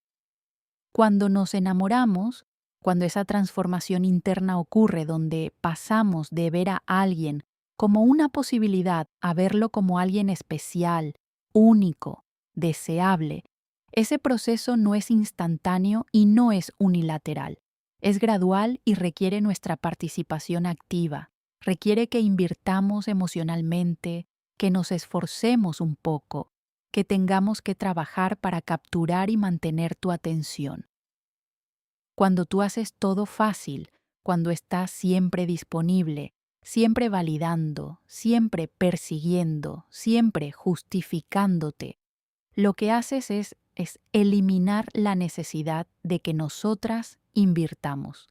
Cuando nos enamoramos, cuando esa transformación interna ocurre donde pasamos de ver a alguien como una posibilidad a verlo como alguien especial, único, deseable, ese proceso no es instantáneo y no es unilateral. Es gradual y requiere nuestra participación activa. Requiere que invirtamos emocionalmente, que nos esforcemos un poco, que tengamos que trabajar para capturar y mantener tu atención. Cuando tú haces todo fácil, cuando estás siempre disponible, siempre validando, siempre persiguiendo, siempre justificándote, lo que haces es eliminar la necesidad de que nosotras invirtamos.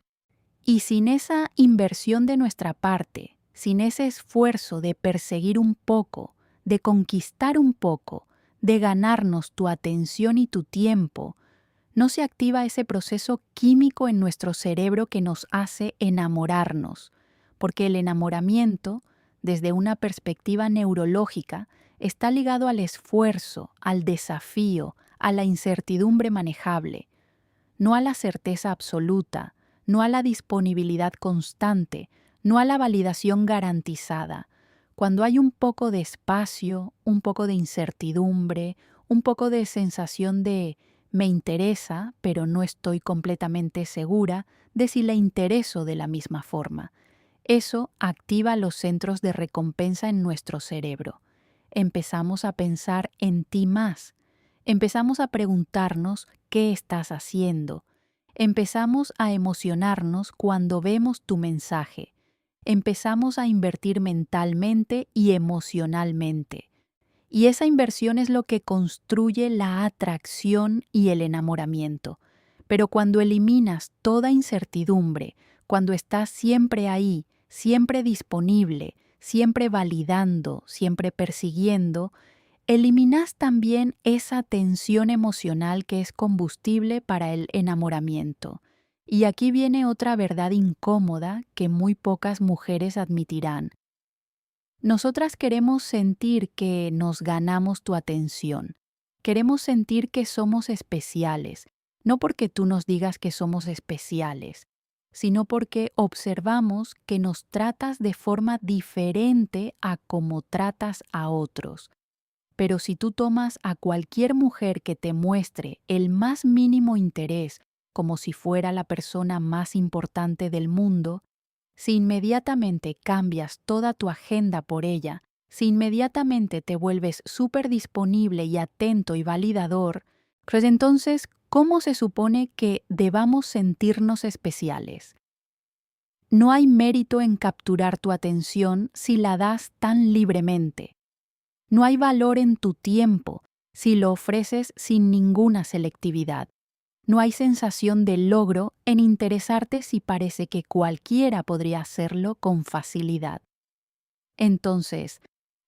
Y sin esa inversión de nuestra parte, sin ese esfuerzo de perseguir un poco, de conquistar un poco, de ganarnos tu atención y tu tiempo, no se activa ese proceso químico en nuestro cerebro que nos hace enamorarnos, porque el enamoramiento, desde una perspectiva neurológica, está ligado al esfuerzo, al desafío, a la incertidumbre manejable, no a la certeza absoluta, no a la disponibilidad constante, no a la validación garantizada. Cuando hay un poco de espacio, un poco de incertidumbre, un poco de sensación de me interesa, pero no estoy completamente segura de si le intereso de la misma forma. Eso activa los centros de recompensa en nuestro cerebro. Empezamos a pensar en ti más. Empezamos a preguntarnos qué estás haciendo. Empezamos a emocionarnos cuando vemos tu mensaje. Empezamos a invertir mentalmente y emocionalmente. Y esa inversión es lo que construye la atracción y el enamoramiento. Pero cuando eliminas toda incertidumbre, cuando estás siempre ahí, siempre disponible, siempre validando, siempre persiguiendo, eliminas también esa tensión emocional que es combustible para el enamoramiento. Y aquí viene otra verdad incómoda que muy pocas mujeres admitirán. Nosotras queremos sentir que nos ganamos tu atención. Queremos sentir que somos especiales, no porque tú nos digas que somos especiales, sino porque observamos que nos tratas de forma diferente a como tratas a otros. Pero si tú tomas a cualquier mujer que te muestre el más mínimo interés, como si fuera la persona más importante del mundo, si inmediatamente cambias toda tu agenda por ella, si inmediatamente te vuelves súper disponible y atento y validador, pues entonces, ¿cómo se supone que debamos sentirnos especiales? No hay mérito en capturar tu atención si la das tan libremente. No hay valor en tu tiempo si lo ofreces sin ninguna selectividad. No hay sensación de logro en interesarte si parece que cualquiera podría hacerlo con facilidad. Entonces,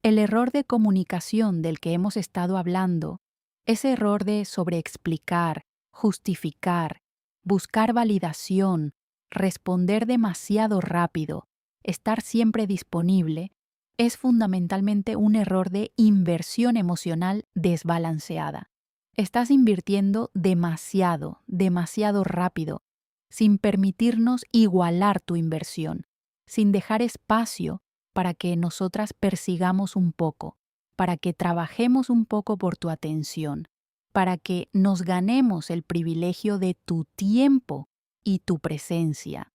el error de comunicación del que hemos estado hablando, ese error de sobreexplicar, justificar, buscar validación, responder demasiado rápido, estar siempre disponible, es fundamentalmente un error de inversión emocional desbalanceada. Estás invirtiendo demasiado, demasiado rápido, sin permitirnos igualar tu inversión, sin dejar espacio para que nosotras persigamos un poco, para que trabajemos un poco por tu atención, para que nos ganemos el privilegio de tu tiempo y tu presencia.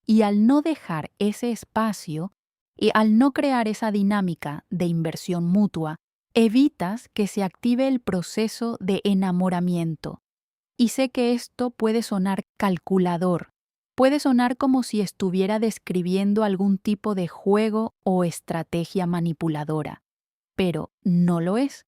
Y al no dejar ese espacio y al no crear esa dinámica de inversión mutua, evitas que se active el proceso de enamoramiento. Y sé que esto puede sonar calculador, puede sonar como si estuviera describiendo algún tipo de juego o estrategia manipuladora, pero no lo es.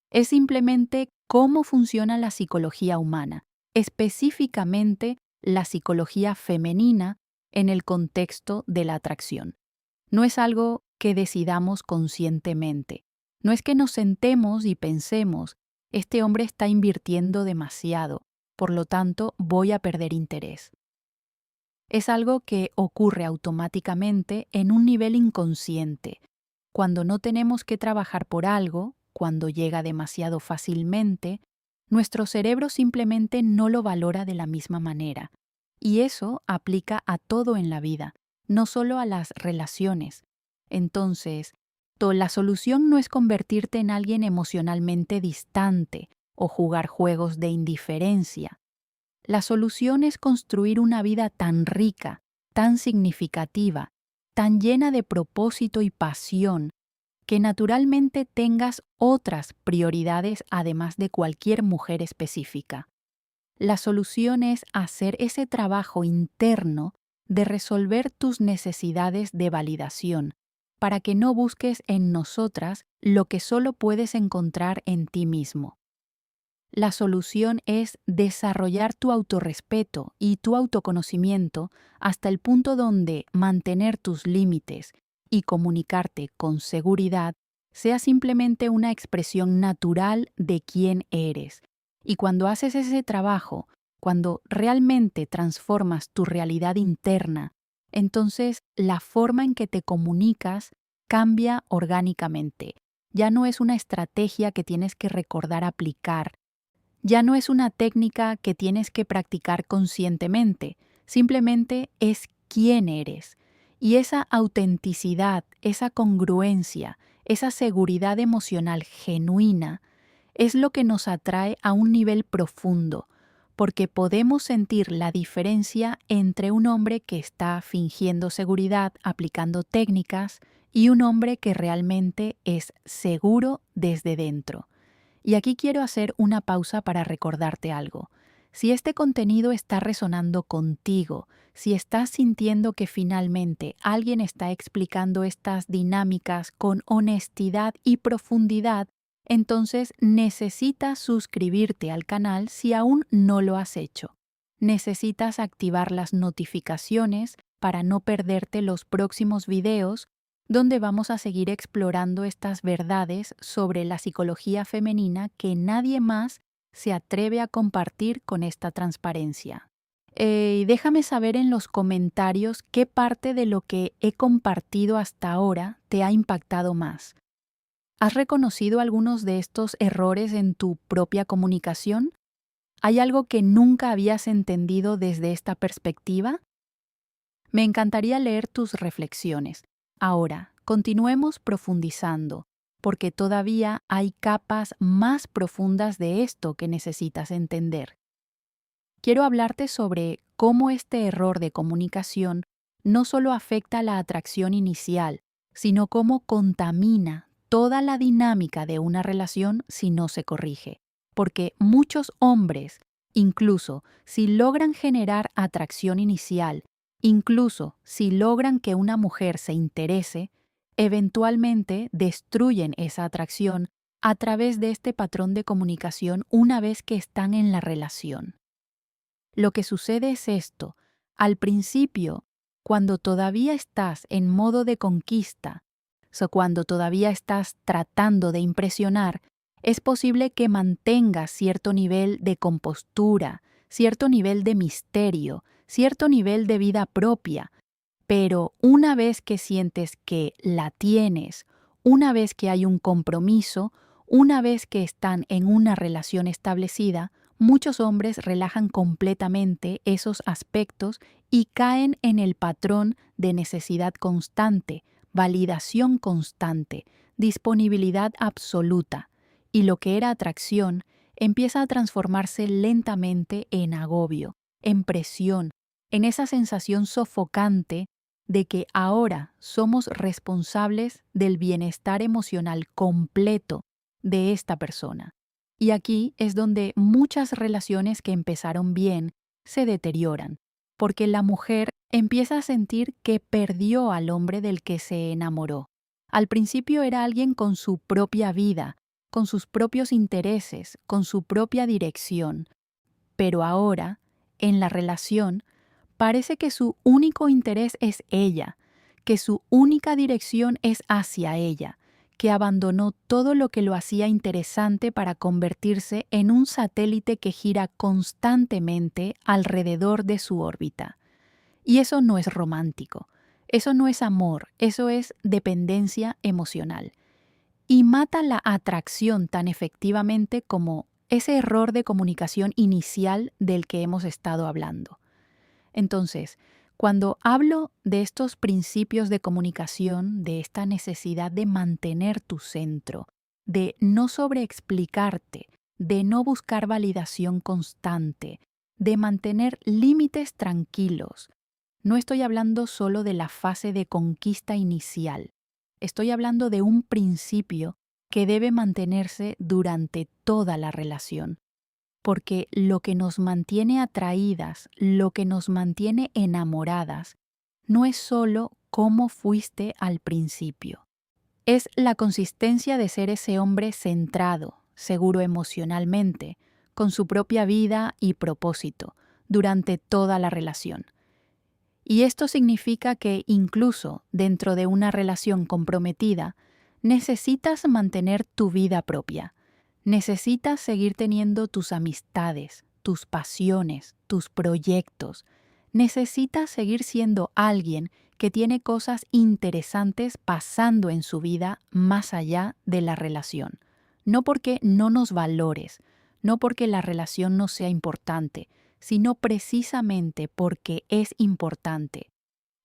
Es simplemente cómo funciona la psicología humana, específicamente la psicología femenina en el contexto de la atracción. No es algo que decidamos conscientemente. No es que nos sentemos y pensemos, este hombre está invirtiendo demasiado, por lo tanto voy a perder interés. Es algo que ocurre automáticamente en un nivel inconsciente. Cuando no tenemos que trabajar por algo, cuando llega demasiado fácilmente, nuestro cerebro simplemente no lo valora de la misma manera. Y eso aplica a todo en la vida, no solo a las relaciones. Entonces, la solución no es convertirte en alguien emocionalmente distante o jugar juegos de indiferencia. La solución es construir una vida tan rica, tan significativa, tan llena de propósito y pasión, que naturalmente tengas otras prioridades además de cualquier mujer específica. La solución es hacer ese trabajo interno de resolver tus necesidades de validación, para que no busques en nosotras lo que solo puedes encontrar en ti mismo. La solución es desarrollar tu autorrespeto y tu autoconocimiento hasta el punto donde mantener tus límites y comunicarte con seguridad sea simplemente una expresión natural de quién eres. Y cuando haces ese trabajo, cuando realmente transformas tu realidad interna, entonces la forma en que te comunicas cambia orgánicamente. Ya no es una estrategia que tienes que recordar aplicar, ya no es una técnica que tienes que practicar conscientemente, simplemente es quién eres. Y esa autenticidad, esa congruencia, esa seguridad emocional genuina es lo que nos atrae a un nivel profundo, porque podemos sentir la diferencia entre un hombre que está fingiendo seguridad aplicando técnicas y un hombre que realmente es seguro desde dentro. Y aquí quiero hacer una pausa para recordarte algo. Si este contenido está resonando contigo, si estás sintiendo que finalmente alguien está explicando estas dinámicas con honestidad y profundidad, entonces necesitas suscribirte al canal si aún no lo has hecho. Necesitas activar las notificaciones para no perderte los próximos videos donde vamos a seguir explorando estas verdades sobre la psicología femenina que nadie más se atreve a compartir con esta transparencia. Y déjame saber en los comentarios qué parte de lo que he compartido hasta ahora te ha impactado más. ¿Has reconocido algunos de estos errores en tu propia comunicación? ¿Hay algo que nunca habías entendido desde esta perspectiva? Me encantaría leer tus reflexiones. Ahora, continuemos profundizando, porque todavía hay capas más profundas de esto que necesitas entender. Quiero hablarte sobre cómo este error de comunicación no solo afecta la atracción inicial, sino cómo contamina toda la dinámica de una relación si no se corrige. Porque muchos hombres, incluso si logran generar atracción inicial, incluso si logran que una mujer se interese, eventualmente destruyen esa atracción a través de este patrón de comunicación una vez que están en la relación. Lo que sucede es esto: al principio, cuando todavía estás en modo de conquista, cuando todavía estás tratando de impresionar, es posible que mantengas cierto nivel de compostura, cierto nivel de misterio, cierto nivel de vida propia, pero una vez que sientes que la tienes, una vez que hay un compromiso, una vez que están en una relación establecida, muchos hombres relajan completamente esos aspectos y caen en el patrón de necesidad constante, validación constante, disponibilidad absoluta, y lo que era atracción empieza a transformarse lentamente en agobio, en presión, en esa sensación sofocante de que ahora somos responsables del bienestar emocional completo de esta persona. Y aquí es donde muchas relaciones que empezaron bien se deterioran, porque la mujer empieza a sentir que perdió al hombre del que se enamoró. Al principio era alguien con su propia vida, con sus propios intereses, con su propia dirección, pero ahora, en la relación, parece que su único interés es ella, que su única dirección es hacia ella, que abandonó todo lo que lo hacía interesante para convertirse en un satélite que gira constantemente alrededor de su órbita. Y eso no es romántico, eso no es amor, eso es dependencia emocional. Y mata la atracción tan efectivamente como ese error de comunicación inicial del que hemos estado hablando. Entonces, cuando hablo de estos principios de comunicación, de esta necesidad de mantener tu centro, de no sobreexplicarte, de no buscar validación constante, de mantener límites tranquilos, no estoy hablando solo de la fase de conquista inicial. Estoy hablando de un principio que debe mantenerse durante toda la relación. Porque lo que nos mantiene atraídas, lo que nos mantiene enamoradas, no es solo cómo fuiste al principio. Es la consistencia de ser ese hombre centrado, seguro emocionalmente, con su propia vida y propósito durante toda la relación. Y esto significa que incluso dentro de una relación comprometida, necesitas mantener tu vida propia. Necesitas seguir teniendo tus amistades, tus pasiones, tus proyectos. Necesitas seguir siendo alguien que tiene cosas interesantes pasando en su vida más allá de la relación. No porque no nos valores, no porque la relación no sea importante, sino precisamente porque es importante.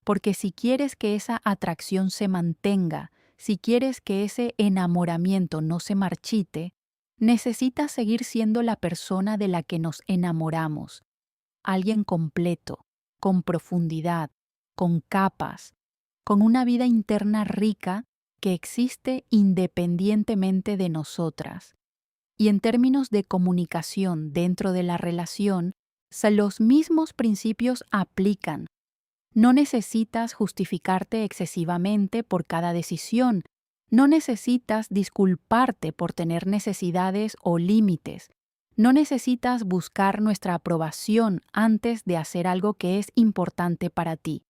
Porque si quieres que esa atracción se mantenga, si quieres que ese enamoramiento no se marchite, necesitas seguir siendo la persona de la que nos enamoramos. Alguien completo, con profundidad, con capas, con una vida interna rica que existe independientemente de nosotras. Y en términos de comunicación dentro de la relación, los mismos principios aplican. No necesitas justificarte excesivamente por cada decisión. No necesitas disculparte por tener necesidades o límites. No necesitas buscar nuestra aprobación antes de hacer algo que es importante para ti.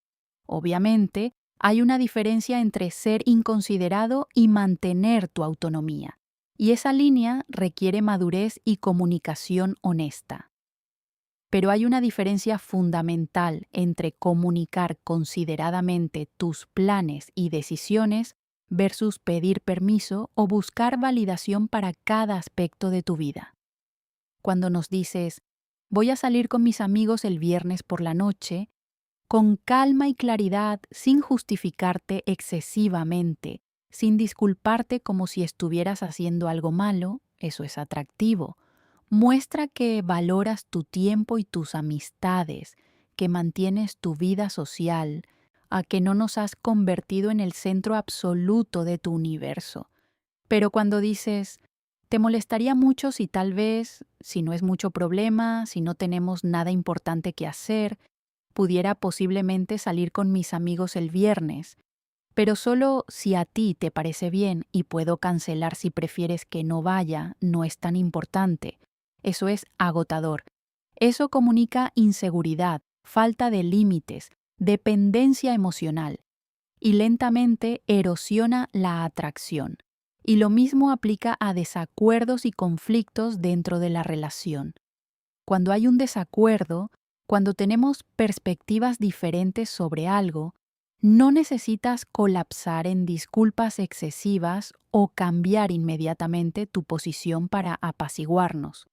Obviamente, hay una diferencia entre ser inconsiderado y mantener tu autonomía. Y esa línea requiere madurez y comunicación honesta. Pero hay una diferencia fundamental entre comunicar consideradamente tus planes y decisiones versus pedir permiso o buscar validación para cada aspecto de tu vida. Cuando nos dices, voy a salir con mis amigos el viernes por la noche, con calma y claridad, sin justificarte excesivamente, sin disculparte como si estuvieras haciendo algo malo, eso es atractivo. Muestra que valoras tu tiempo y tus amistades, que mantienes tu vida social, a que no nos has convertido en el centro absoluto de tu universo. Pero cuando dices, te molestaría mucho si tal vez, si no es mucho problema, si no tenemos nada importante que hacer, pudiera posiblemente salir con mis amigos el viernes, pero solo si a ti te parece bien y puedo cancelar si prefieres que no vaya, no es tan importante. Eso es agotador. Eso comunica inseguridad, falta de límites, dependencia emocional y lentamente erosiona la atracción. Y lo mismo aplica a desacuerdos y conflictos dentro de la relación. Cuando hay un desacuerdo, cuando tenemos perspectivas diferentes sobre algo, no necesitas colapsar en disculpas excesivas o cambiar inmediatamente tu posición para apaciguarnos.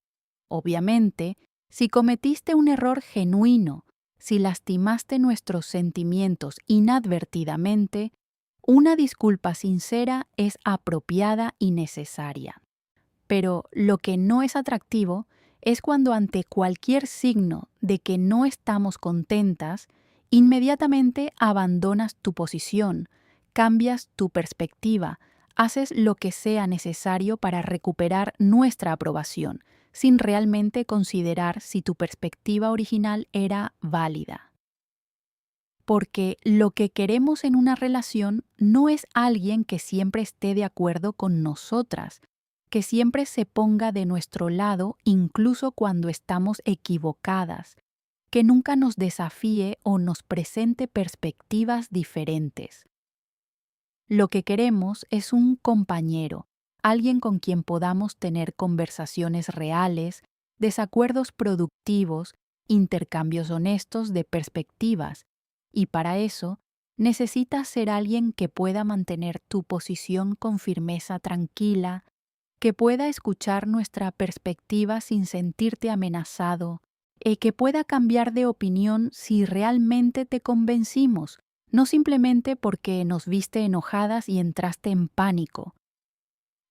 Obviamente, si cometiste un error genuino, si lastimaste nuestros sentimientos inadvertidamente, una disculpa sincera es apropiada y necesaria. Pero lo que no es atractivo es cuando ante cualquier signo de que no estamos contentas, inmediatamente abandonas tu posición, cambias tu perspectiva, haces lo que sea necesario para recuperar nuestra aprobación, sin realmente considerar si tu perspectiva original era válida. Porque lo que queremos en una relación no es alguien que siempre esté de acuerdo con nosotras, que siempre se ponga de nuestro lado incluso cuando estamos equivocadas, que nunca nos desafíe o nos presente perspectivas diferentes. Lo que queremos es un compañero, alguien con quien podamos tener conversaciones reales, desacuerdos productivos, intercambios honestos de perspectivas, y para eso necesitas ser alguien que pueda mantener tu posición con firmeza tranquila, que pueda escuchar nuestra perspectiva sin sentirte amenazado, y que pueda cambiar de opinión si realmente te convencimos, no simplemente porque nos viste enojadas y entraste en pánico.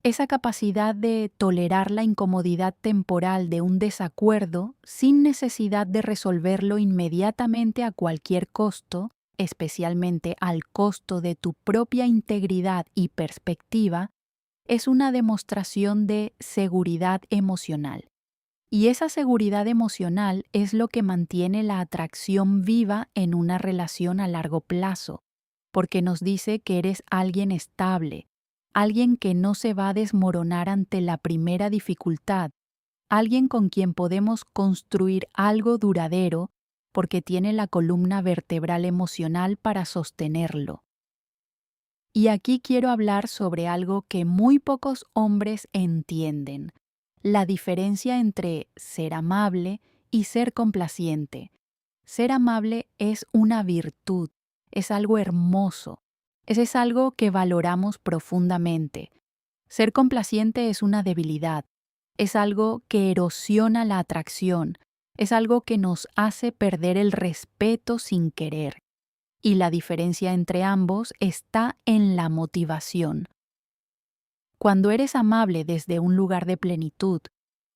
Esa capacidad de tolerar la incomodidad temporal de un desacuerdo sin necesidad de resolverlo inmediatamente a cualquier costo, especialmente al costo de tu propia integridad y perspectiva, es una demostración de seguridad emocional. Y esa seguridad emocional es lo que mantiene la atracción viva en una relación a largo plazo, porque nos dice que eres alguien estable, alguien que no se va a desmoronar ante la primera dificultad, alguien con quien podemos construir algo duradero porque tiene la columna vertebral emocional para sostenerlo. Y aquí quiero hablar sobre algo que muy pocos hombres entienden: la diferencia entre ser amable y ser complaciente. Ser amable es una virtud, es algo hermoso, es algo que valoramos profundamente. Ser complaciente es una debilidad, es algo que erosiona la atracción, es algo que nos hace perder el respeto sin querer. Y la diferencia entre ambos está en la motivación. Cuando eres amable desde un lugar de plenitud,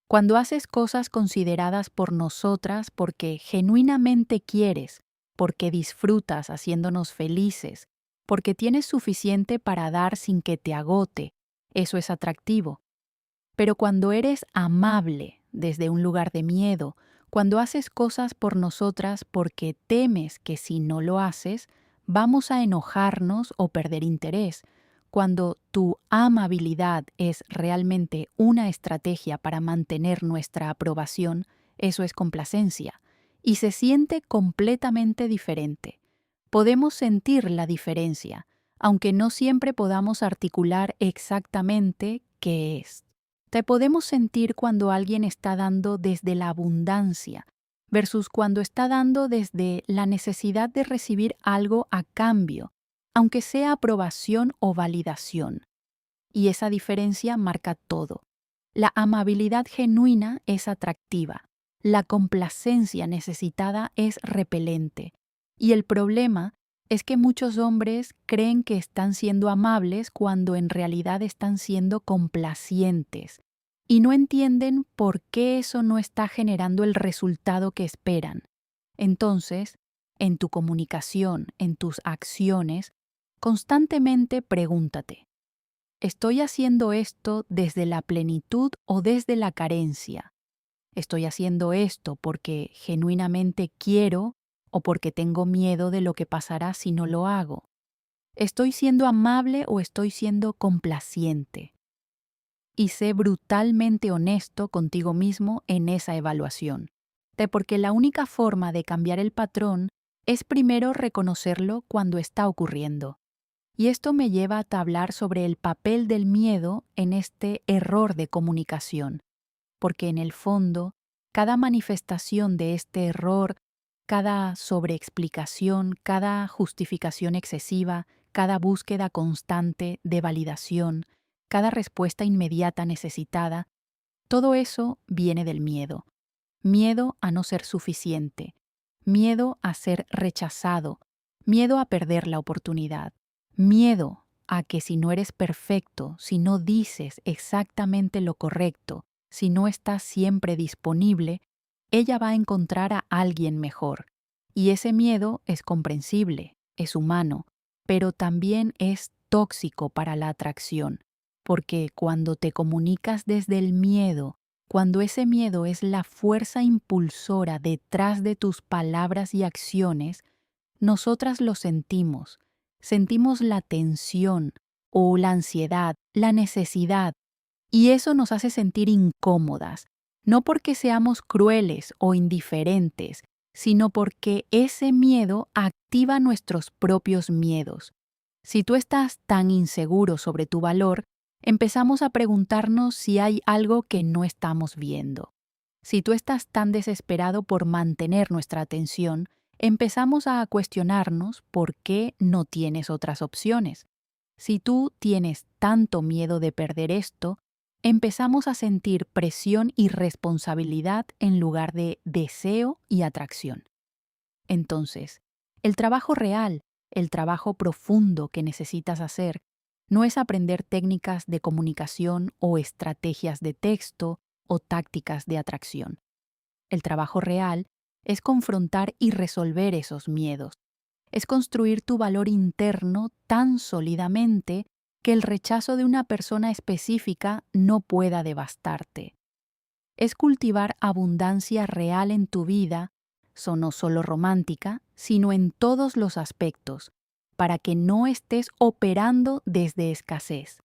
cuando haces cosas consideradas por nosotras porque genuinamente quieres, porque disfrutas haciéndonos felices, porque tienes suficiente para dar sin que te agote, eso es atractivo. Pero cuando eres amable desde un lugar de miedo, cuando haces cosas por nosotras porque temes que si no lo haces, vamos a enojarnos o perder interés, cuando tu amabilidad es realmente una estrategia para mantener nuestra aprobación, eso es complacencia, y se siente completamente diferente. Podemos sentir la diferencia, aunque no siempre podamos articular exactamente qué es. Te podemos sentir cuando alguien está dando desde la abundancia versus cuando está dando desde la necesidad de recibir algo a cambio, aunque sea aprobación o validación. Y esa diferencia marca todo. La amabilidad genuina es atractiva, la complacencia necesitada es repelente. Y el problema es que muchos hombres creen que están siendo amables cuando en realidad están siendo complacientes y no entienden por qué eso no está generando el resultado que esperan. Entonces, en tu comunicación, en tus acciones, constantemente pregúntate: ¿estoy haciendo esto desde la plenitud o desde la carencia? ¿Estoy haciendo esto porque genuinamente quiero o porque tengo miedo de lo que pasará si no lo hago? ¿Estoy siendo amable o estoy siendo complaciente? Y sé brutalmente honesto contigo mismo en esa evaluación. Porque la única forma de cambiar el patrón es primero reconocerlo cuando está ocurriendo. Y esto me lleva a hablar sobre el papel del miedo en este error de comunicación, porque en el fondo, cada manifestación de este error, cada sobreexplicación, cada justificación excesiva, cada búsqueda constante de validación, cada respuesta inmediata necesitada, todo eso viene del miedo. Miedo a no ser suficiente, miedo a ser rechazado, miedo a perder la oportunidad, miedo a que si no eres perfecto, si no dices exactamente lo correcto, si no estás siempre disponible, ella va a encontrar a alguien mejor. Y ese miedo es comprensible, es humano, pero también es tóxico para la atracción, porque cuando te comunicas desde el miedo, cuando ese miedo es la fuerza impulsora detrás de tus palabras y acciones, nosotras lo sentimos. Sentimos la tensión o la ansiedad, la necesidad, y eso nos hace sentir incómodas, no porque seamos crueles o indiferentes, sino porque ese miedo activa nuestros propios miedos. Si tú estás tan inseguro sobre tu valor, empezamos a preguntarnos si hay algo que no estamos viendo. Si tú estás tan desesperado por mantener nuestra atención, empezamos a cuestionarnos por qué no tienes otras opciones. Si tú tienes tanto miedo de perder esto, empezamos a sentir presión y responsabilidad en lugar de deseo y atracción. Entonces, el trabajo real, el trabajo profundo que necesitas hacer, no es aprender técnicas de comunicación o estrategias de texto o tácticas de atracción. El trabajo real es confrontar y resolver esos miedos. Es construir tu valor interno tan sólidamente que el rechazo de una persona específica no pueda devastarte. Es cultivar abundancia real en tu vida, no solo romántica, sino en todos los aspectos, para que no estés operando desde escasez.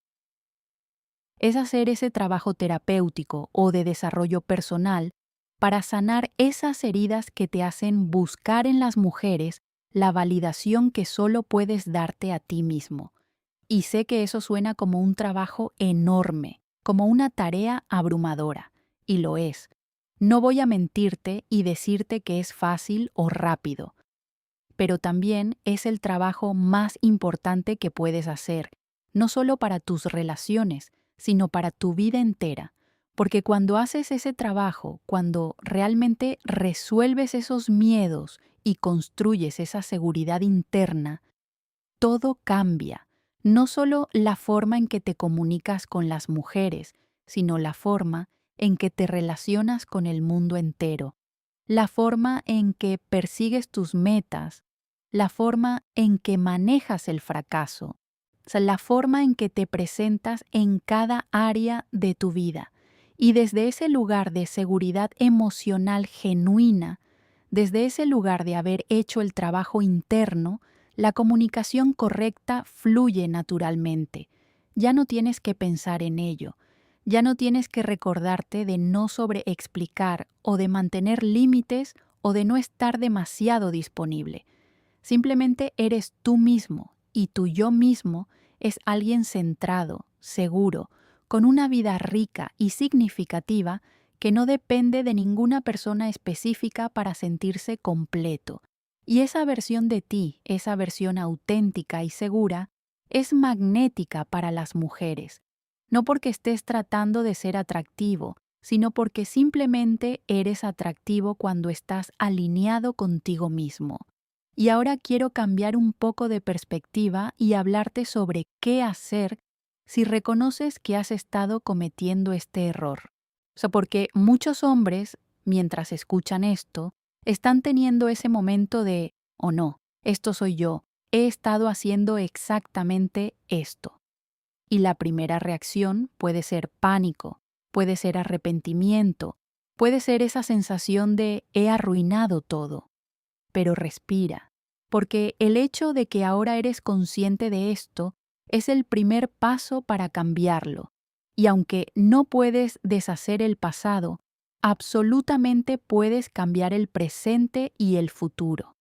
es hacer ese trabajo terapéutico o de desarrollo personal para sanar esas heridas que te hacen buscar en las mujeres la validación que solo puedes darte a ti mismo. Y sé que eso suena como un trabajo enorme, como una tarea abrumadora, y lo es. No voy a mentirte y decirte que es fácil o rápido, pero también es el trabajo más importante que puedes hacer, no solo para tus relaciones, sino para tu vida entera. Porque cuando haces ese trabajo, cuando realmente resuelves esos miedos y construyes esa seguridad interna, todo cambia. No solo la forma en que te comunicas con las mujeres, sino la forma en que te relacionas con el mundo entero, la forma en que persigues tus metas, la forma en que manejas el fracaso, o sea, la forma en que te presentas en cada área de tu vida. Y desde ese lugar de seguridad emocional genuina, desde ese lugar de haber hecho el trabajo interno, la comunicación correcta fluye naturalmente. Ya no tienes que pensar en ello. Ya no tienes que recordarte de no sobreexplicar o de mantener límites o de no estar demasiado disponible. Simplemente eres tú mismo y tu yo mismo es alguien centrado, seguro, con una vida rica y significativa que no depende de ninguna persona específica para sentirse completo. Y esa versión de ti, esa versión auténtica y segura, es magnética para las mujeres, no porque estés tratando de ser atractivo, sino porque simplemente eres atractivo cuando estás alineado contigo mismo. Y ahora quiero cambiar un poco de perspectiva y hablarte sobre qué hacer si reconoces que has estado cometiendo este error. O sea, porque muchos hombres, mientras escuchan esto, están teniendo ese momento de, oh no, esto soy yo, he estado haciendo exactamente esto. Y la primera reacción puede ser pánico, puede ser arrepentimiento, puede ser esa sensación de he arruinado todo. Pero respira, porque el hecho de que ahora eres consciente de esto es el primer paso para cambiarlo. Y aunque no puedes deshacer el pasado, absolutamente puedes cambiar el presente y el futuro.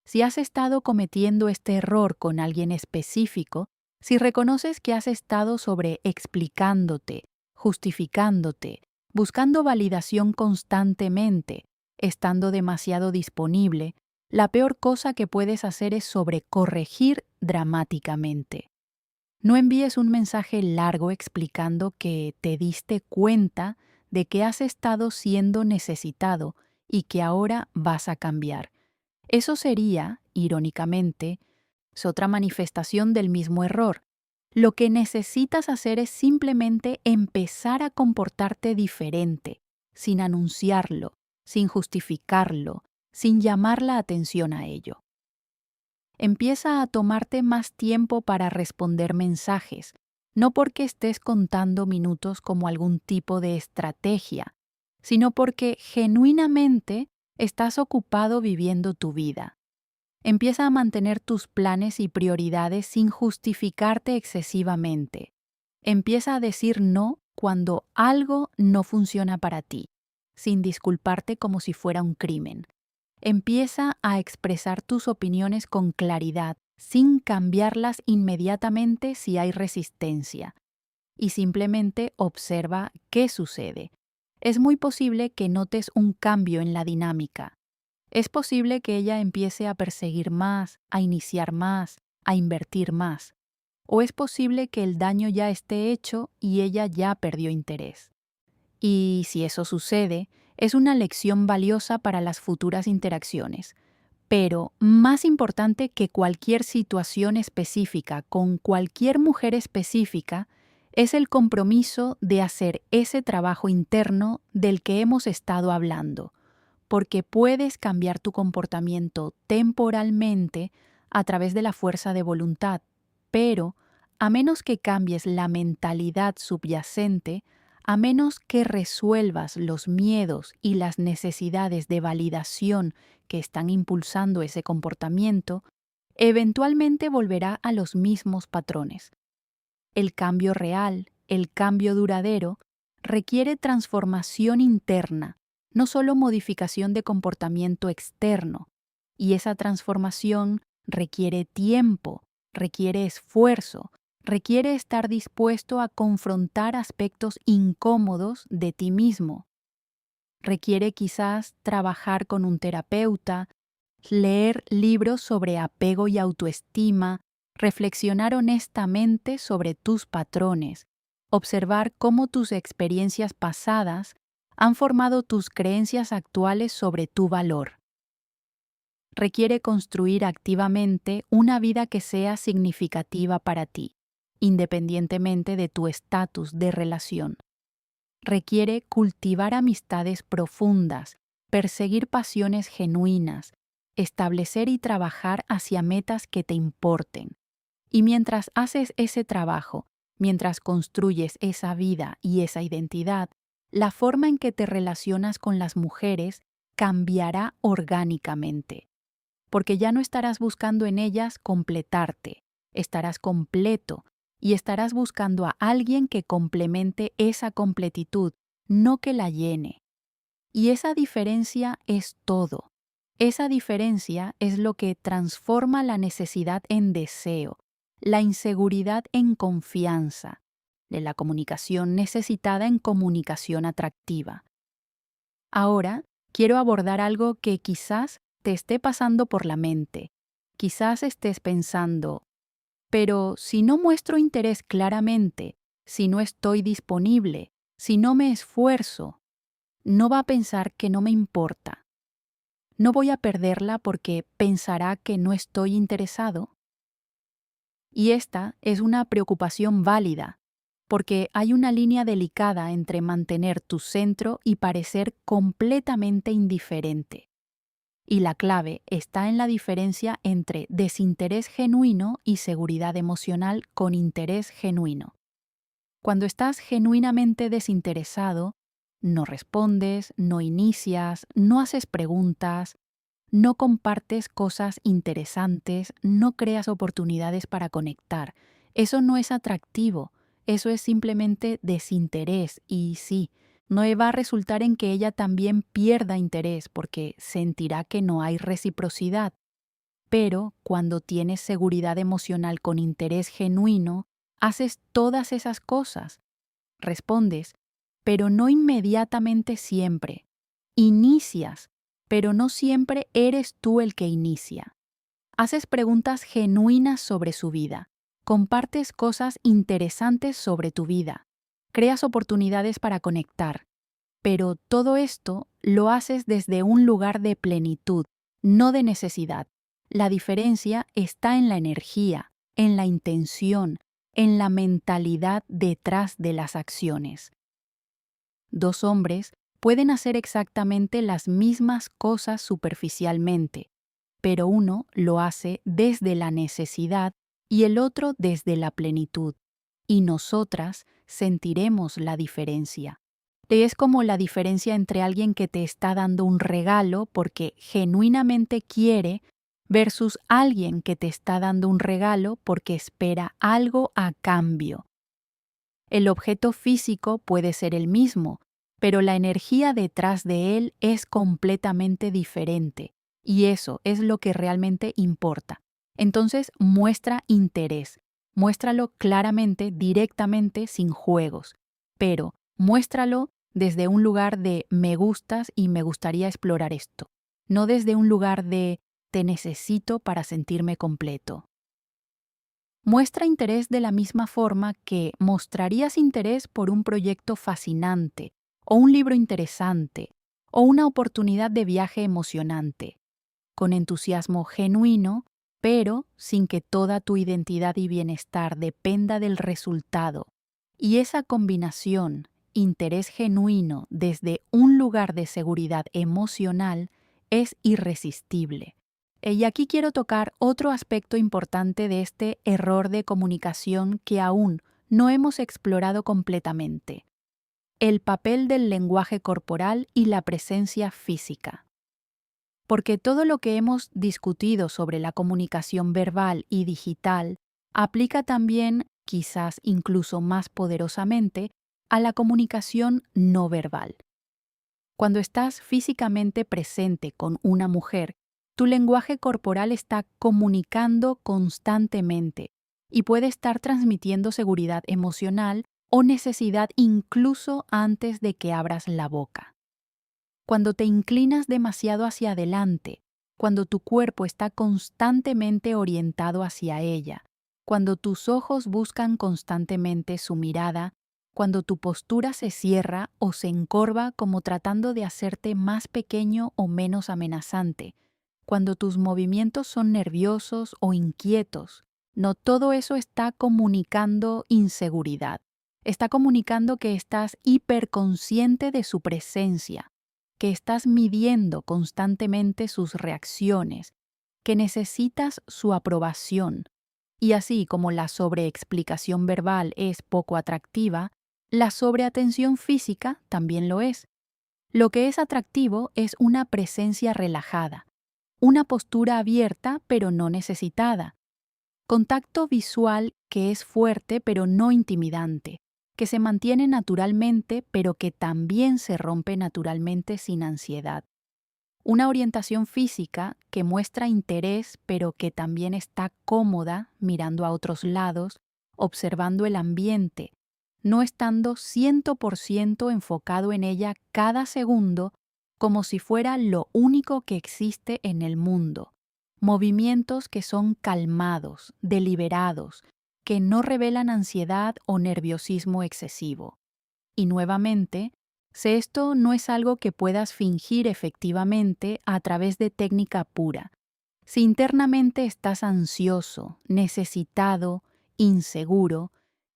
Si has estado cometiendo este error con alguien específico, si reconoces que has estado sobreexplicándote, justificándote, buscando validación constantemente, estando demasiado disponible, la peor cosa que puedes hacer es sobrecorregir dramáticamente. No envíes un mensaje largo explicando que te diste cuenta de que has estado siendo necesitado y que ahora vas a cambiar. Eso sería, irónicamente, es otra manifestación del mismo error. Lo que necesitas hacer es simplemente empezar a comportarte diferente, sin anunciarlo, sin justificarlo, sin llamar la atención a ello. Empieza a tomarte más tiempo para responder mensajes, no porque estés contando minutos como algún tipo de estrategia, sino porque genuinamente estás ocupado viviendo tu vida. Empieza a mantener tus planes y prioridades sin justificarte excesivamente. Empieza a decir no cuando algo no funciona para ti, sin disculparte como si fuera un crimen. Empieza a expresar tus opiniones con claridad, sin cambiarlas inmediatamente si hay resistencia. Y simplemente observa qué sucede. Es muy posible que notes un cambio en la dinámica. Es posible que ella empiece a perseguir más, a iniciar más, a invertir más. O es posible que el daño ya esté hecho y ella ya perdió interés. Y si eso sucede, es una lección valiosa para las futuras interacciones. Pero más importante que cualquier situación específica con cualquier mujer específica, es el compromiso de hacer ese trabajo interno del que hemos estado hablando, porque puedes cambiar tu comportamiento temporalmente a través de la fuerza de voluntad, pero a menos que cambies la mentalidad subyacente, a menos que resuelvas los miedos y las necesidades de validación que están impulsando ese comportamiento, eventualmente volverá a los mismos patrones. El cambio real, el cambio duradero, requiere transformación interna, no solo modificación de comportamiento externo. Y esa transformación requiere tiempo, requiere esfuerzo, requiere estar dispuesto a confrontar aspectos incómodos de ti mismo. Requiere quizás trabajar con un terapeuta, leer libros sobre apego y autoestima, reflexionar honestamente sobre tus patrones, observar cómo tus experiencias pasadas han formado tus creencias actuales sobre tu valor. Requiere construir activamente una vida que sea significativa para ti, independientemente de tu estatus de relación. Requiere cultivar amistades profundas, perseguir pasiones genuinas, establecer y trabajar hacia metas que te importen. Y mientras haces ese trabajo, mientras construyes esa vida y esa identidad, la forma en que te relacionas con las mujeres cambiará orgánicamente, porque ya no estarás buscando en ellas completarte, estarás completo y estarás buscando a alguien que complemente esa completitud, no que la llene. Y esa diferencia es todo. Esa diferencia es lo que transforma la necesidad en deseo, la inseguridad en confianza, de la comunicación necesitada en comunicación atractiva. Ahora, quiero abordar algo que quizás te esté pasando por la mente. Quizás estés pensando, pero si no muestro interés claramente, si no estoy disponible, si no me esfuerzo, no va a pensar que no me importa. ¿No voy a perderla porque pensará que no estoy interesado? Y esta es una preocupación válida, porque hay una línea delicada entre mantener tu centro y parecer completamente indiferente. Y la clave está en la diferencia entre desinterés genuino y seguridad emocional con interés genuino. Cuando estás genuinamente desinteresado, no respondes, no inicias, no haces preguntas, no compartes cosas interesantes, no creas oportunidades para conectar. Eso no es atractivo, eso es simplemente desinterés y sí, no va a resultar en que ella también pierda interés porque sentirá que no hay reciprocidad. Pero cuando tienes seguridad emocional con interés genuino, haces todas esas cosas. Respondes, pero no inmediatamente siempre. Inicias, pero no siempre eres tú el que inicia. Haces preguntas genuinas sobre su vida. Compartes cosas interesantes sobre tu vida. Creas oportunidades para conectar. Pero todo esto lo haces desde un lugar de plenitud, no de necesidad. La diferencia está en la energía, en la intención, en la mentalidad detrás de las acciones. Dos hombres pueden hacer exactamente las mismas cosas superficialmente, pero uno lo hace desde la necesidad y el otro desde la plenitud, y nosotras sentiremos la diferencia. Es como la diferencia entre alguien que te está dando un regalo porque genuinamente quiere versus alguien que te está dando un regalo porque espera algo a cambio. El objeto físico puede ser el mismo, pero la energía detrás de él es completamente diferente, y eso es lo que realmente importa. Entonces, muestra interés, muéstralo claramente, directamente, sin juegos, pero muéstralo desde un lugar de me gustas y me gustaría explorar esto, no desde un lugar de te necesito para sentirme completo. Muestra interés de la misma forma que mostrarías interés por un proyecto fascinante, o un libro interesante, o una oportunidad de viaje emocionante, con entusiasmo genuino, pero sin que toda tu identidad y bienestar dependa del resultado. Y esa combinación, interés genuino desde un lugar de seguridad emocional, es irresistible. Y aquí quiero tocar otro aspecto importante de este error de comunicación que aún no hemos explorado completamente: el papel del lenguaje corporal y la presencia física. Porque todo lo que hemos discutido sobre la comunicación verbal y digital aplica también quizás incluso más poderosamente, a la comunicación no verbal. Cuando estás físicamente presente con una mujer, tu lenguaje corporal está comunicando constantemente y puede estar transmitiendo seguridad emocional o necesidad incluso antes de que abras la boca. Cuando te inclinas demasiado hacia adelante, cuando tu cuerpo está constantemente orientado hacia ella, cuando tus ojos buscan constantemente su mirada, cuando tu postura se cierra o se encorva como tratando de hacerte más pequeño o menos amenazante, cuando tus movimientos son nerviosos o inquietos, no todo eso está comunicando inseguridad. Está comunicando que estás hiperconsciente de su presencia, que estás midiendo constantemente sus reacciones, que necesitas su aprobación. Y así como la sobreexplicación verbal es poco atractiva, la sobreatención física también lo es. Lo que es atractivo es una presencia relajada, una postura abierta pero no necesitada, contacto visual que es fuerte pero no intimidante, que se mantiene naturalmente pero que también se rompe naturalmente sin ansiedad. Una orientación física que muestra interés pero que también está cómoda mirando a otros lados, observando el ambiente, no estando 100% enfocado en ella cada segundo como si fuera lo único que existe en el mundo. Movimientos que son calmados, deliberados, que no revelan ansiedad o nerviosismo excesivo. Y nuevamente, esto no es algo que puedas fingir efectivamente a través de técnica pura. Si internamente estás ansioso, necesitado, inseguro,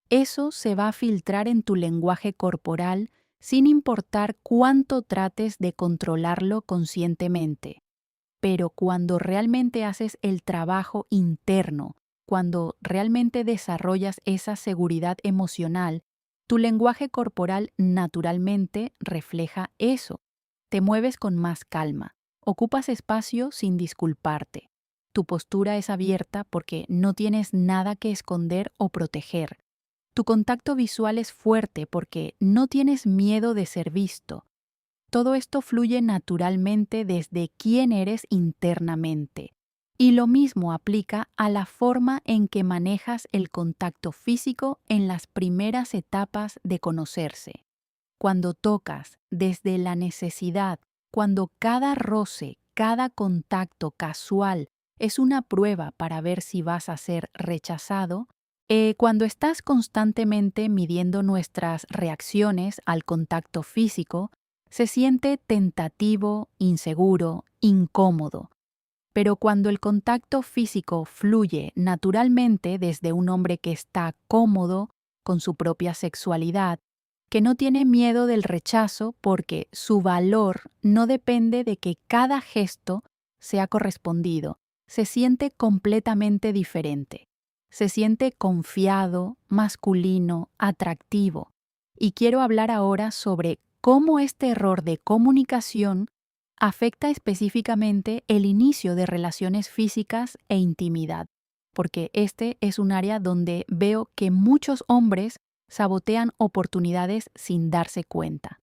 eso se va a filtrar en tu lenguaje corporal sin importar cuánto trates de controlarlo conscientemente. Pero cuando realmente haces el trabajo interno, cuando realmente desarrollas esa seguridad emocional, tu lenguaje corporal naturalmente refleja eso. Te mueves con más calma, ocupas espacio sin disculparte. Tu postura es abierta porque no tienes nada que esconder o proteger. Tu contacto visual es fuerte porque no tienes miedo de ser visto. Todo esto fluye naturalmente desde quién eres internamente. Y lo mismo aplica a la forma en que manejas el contacto físico en las primeras etapas de conocerse. Cuando tocas desde la necesidad, cuando cada roce, cada contacto casual es una prueba para ver si vas a ser rechazado, cuando estás constantemente midiendo nuestras reacciones al contacto físico, se siente tentativo, inseguro, incómodo. Pero cuando el contacto físico fluye naturalmente desde un hombre que está cómodo con su propia sexualidad, que no tiene miedo del rechazo porque su valor no depende de que cada gesto sea correspondido, se siente completamente diferente. Se siente confiado, masculino, atractivo. Y quiero hablar ahora sobre cómo este error de comunicación afecta específicamente el inicio de relaciones físicas e intimidad, porque este es un área donde veo que muchos hombres sabotean oportunidades sin darse cuenta.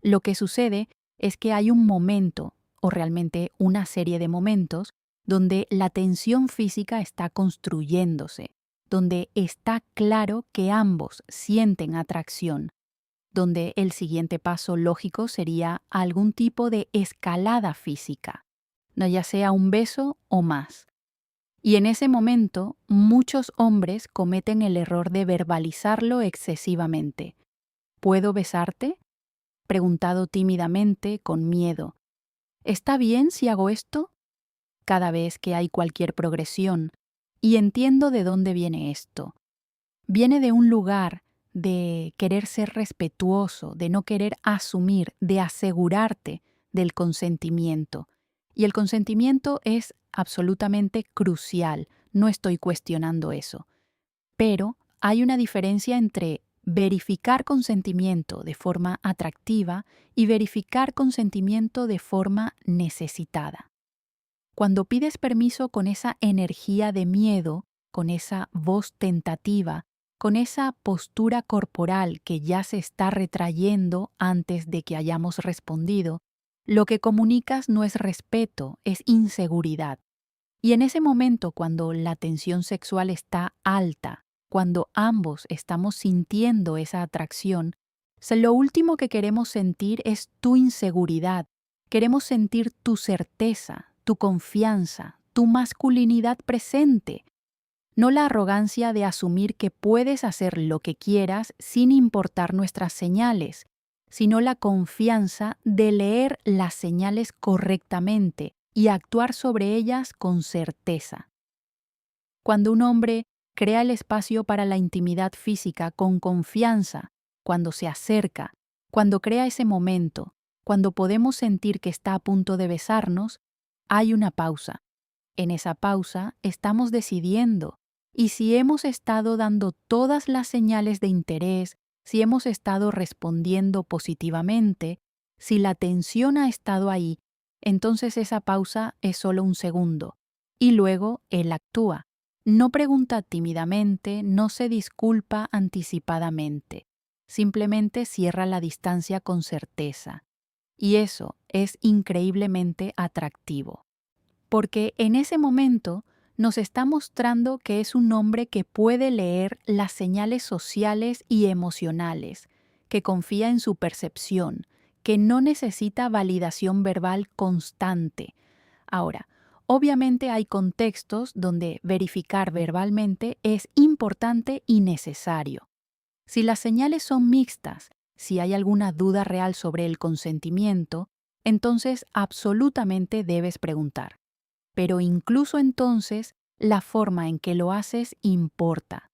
Lo que sucede es que hay un momento, o realmente una serie de momentos, donde la tensión física está construyéndose, donde está claro que ambos sienten atracción, donde el siguiente paso lógico sería algún tipo de escalada física, no ya sea un beso o más. Y en ese momento, muchos hombres cometen el error de verbalizarlo excesivamente. ¿Puedo besarte? Preguntado tímidamente, con miedo. ¿Está bien si hago esto? Cada vez que hay cualquier progresión, y entiendo de dónde viene esto. Viene de un lugar de querer ser respetuoso, de no querer asumir, de asegurarte del consentimiento. Y el consentimiento es absolutamente crucial, no estoy cuestionando eso. Pero hay una diferencia entre verificar consentimiento de forma atractiva y verificar consentimiento de forma necesitada. Cuando pides permiso con esa energía de miedo, con esa voz tentativa, con esa postura corporal que ya se está retrayendo antes de que hayamos respondido, lo que comunicas no es respeto, es inseguridad. Y en ese momento, cuando la tensión sexual está alta, cuando ambos estamos sintiendo esa atracción, lo último que queremos sentir es tu inseguridad. Queremos sentir tu certeza, tu confianza, tu masculinidad presente, no la arrogancia de asumir que puedes hacer lo que quieras sin importar nuestras señales, sino la confianza de leer las señales correctamente y actuar sobre ellas con certeza. Cuando un hombre crea el espacio para la intimidad física con confianza, cuando se acerca, cuando crea ese momento, cuando podemos sentir que está a punto de besarnos, hay una pausa. En esa pausa estamos decidiendo, y si hemos estado dando todas las señales de interés, si hemos estado respondiendo positivamente, si la tensión ha estado ahí, entonces esa pausa es solo un segundo. Y luego él actúa. No pregunta tímidamente, no se disculpa anticipadamente. Simplemente cierra la distancia con certeza. Y eso es increíblemente atractivo. Porque en ese momento nos está mostrando que es un hombre que puede leer las señales sociales y emocionales, que confía en su percepción, que no necesita validación verbal constante. Ahora, obviamente hay contextos donde verificar verbalmente es importante y necesario. Si las señales son mixtas, si hay alguna duda real sobre el consentimiento, entonces absolutamente debes preguntar. Pero incluso entonces, la forma en que lo haces importa.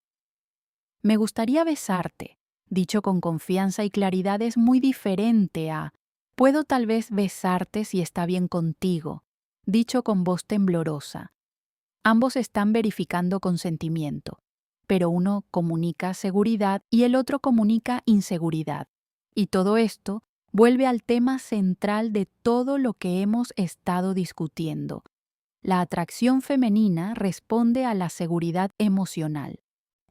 Me gustaría besarte, dicho con confianza y claridad, es muy diferente a puedo tal vez besarte si está bien contigo, dicho con voz temblorosa. Ambos están verificando consentimiento, pero uno comunica seguridad y el otro comunica inseguridad. Y todo esto vuelve al tema central de todo lo que hemos estado discutiendo. La atracción femenina responde a la seguridad emocional.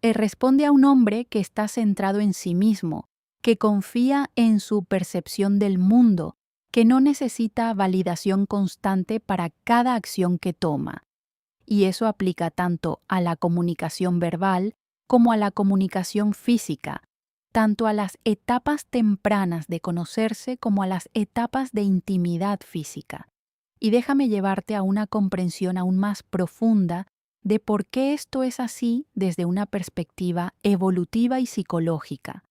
Responde a un hombre que está centrado en sí mismo, que confía en su percepción del mundo, que no necesita validación constante para cada acción que toma. Y eso aplica tanto a la comunicación verbal como a la comunicación física, tanto a las etapas tempranas de conocerse como a las etapas de intimidad física. Y déjame llevarte a una comprensión aún más profunda de por qué esto es así desde una perspectiva evolutiva y psicológica.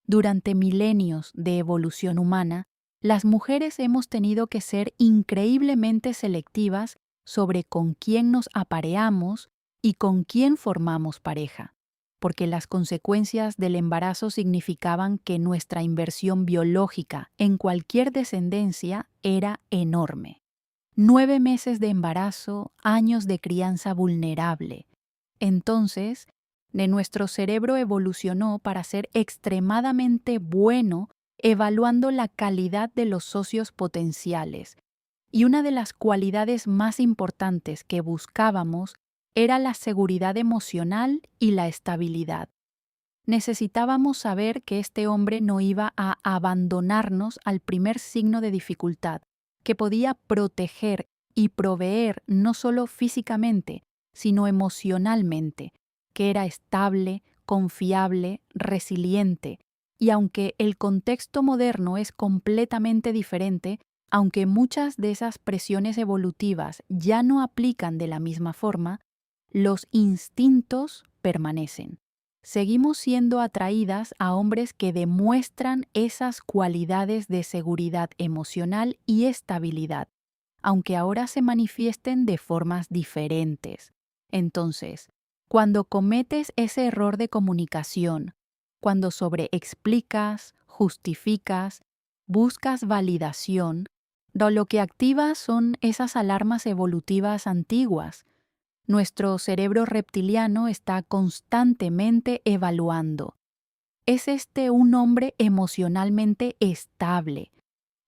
Durante milenios de evolución humana, las mujeres hemos tenido que ser increíblemente selectivas sobre con quién nos apareamos y con quién formamos pareja, porque las consecuencias del embarazo significaban que nuestra inversión biológica en cualquier descendencia era enorme. 9 meses de embarazo, años de crianza vulnerable. Entonces, de nuestro cerebro evolucionó para ser extremadamente bueno evaluando la calidad de los socios potenciales. Y una de las cualidades más importantes que buscábamos era la seguridad emocional y la estabilidad. Necesitábamos saber que este hombre no iba a abandonarnos al primer signo de dificultad, que podía proteger y proveer no solo físicamente, sino emocionalmente, que era estable, confiable, resiliente. Y aunque el contexto moderno es completamente diferente, aunque muchas de esas presiones evolutivas ya no aplican de la misma forma, los instintos permanecen. Seguimos siendo atraídas a hombres que demuestran esas cualidades de seguridad emocional y estabilidad, aunque ahora se manifiesten de formas diferentes. Entonces, cuando cometes ese error de comunicación, cuando sobreexplicas, justificas, buscas validación, lo que activas son esas alarmas evolutivas antiguas. Nuestro cerebro reptiliano está constantemente evaluando. ¿Es este un hombre emocionalmente estable?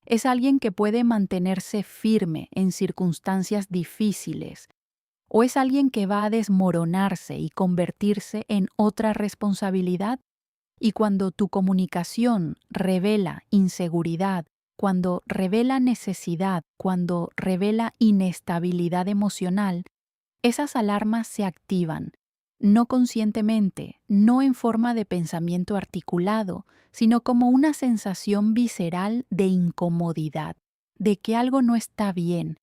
¿Es alguien que puede mantenerse firme en circunstancias difíciles? ¿O es alguien que va a desmoronarse y convertirse en otra responsabilidad? Y cuando tu comunicación revela inseguridad, cuando revela necesidad, cuando revela inestabilidad emocional, esas alarmas se activan, no conscientemente, no en forma de pensamiento articulado, sino como una sensación visceral de incomodidad, de que algo no está bien.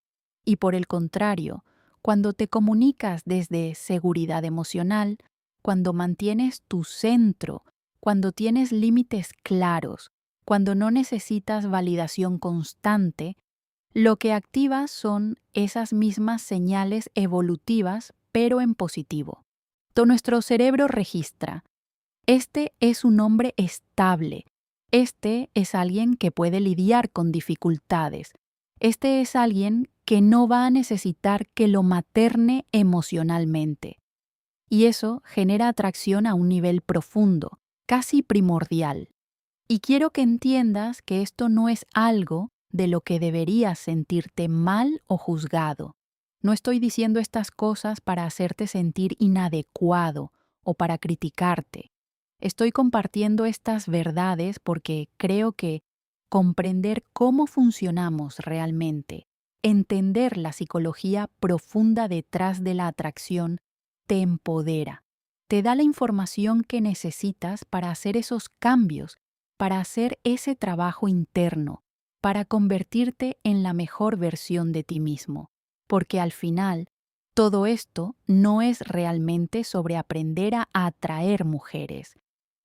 Y por el contrario, cuando te comunicas desde seguridad emocional, cuando mantienes tu centro, cuando tienes límites claros, cuando no necesitas validación constante, lo que activa son esas mismas señales evolutivas, pero en positivo. Nuestro cerebro registra: este es un hombre estable, este es alguien que puede lidiar con dificultades, este es alguien que no va a necesitar que lo materne emocionalmente. Y eso genera atracción a un nivel profundo, casi primordial. Y quiero que entiendas que esto no es algo de lo que deberías sentirte mal o juzgado. No estoy diciendo estas cosas para hacerte sentir inadecuado o para criticarte. Estoy compartiendo estas verdades porque creo que comprender cómo funcionamos realmente, entender la psicología profunda detrás de la atracción, te empodera, te da la información que necesitas para hacer esos cambios, para hacer ese trabajo interno, para convertirte en la mejor versión de ti mismo. Porque al final, todo esto no es realmente sobre aprender a atraer mujeres.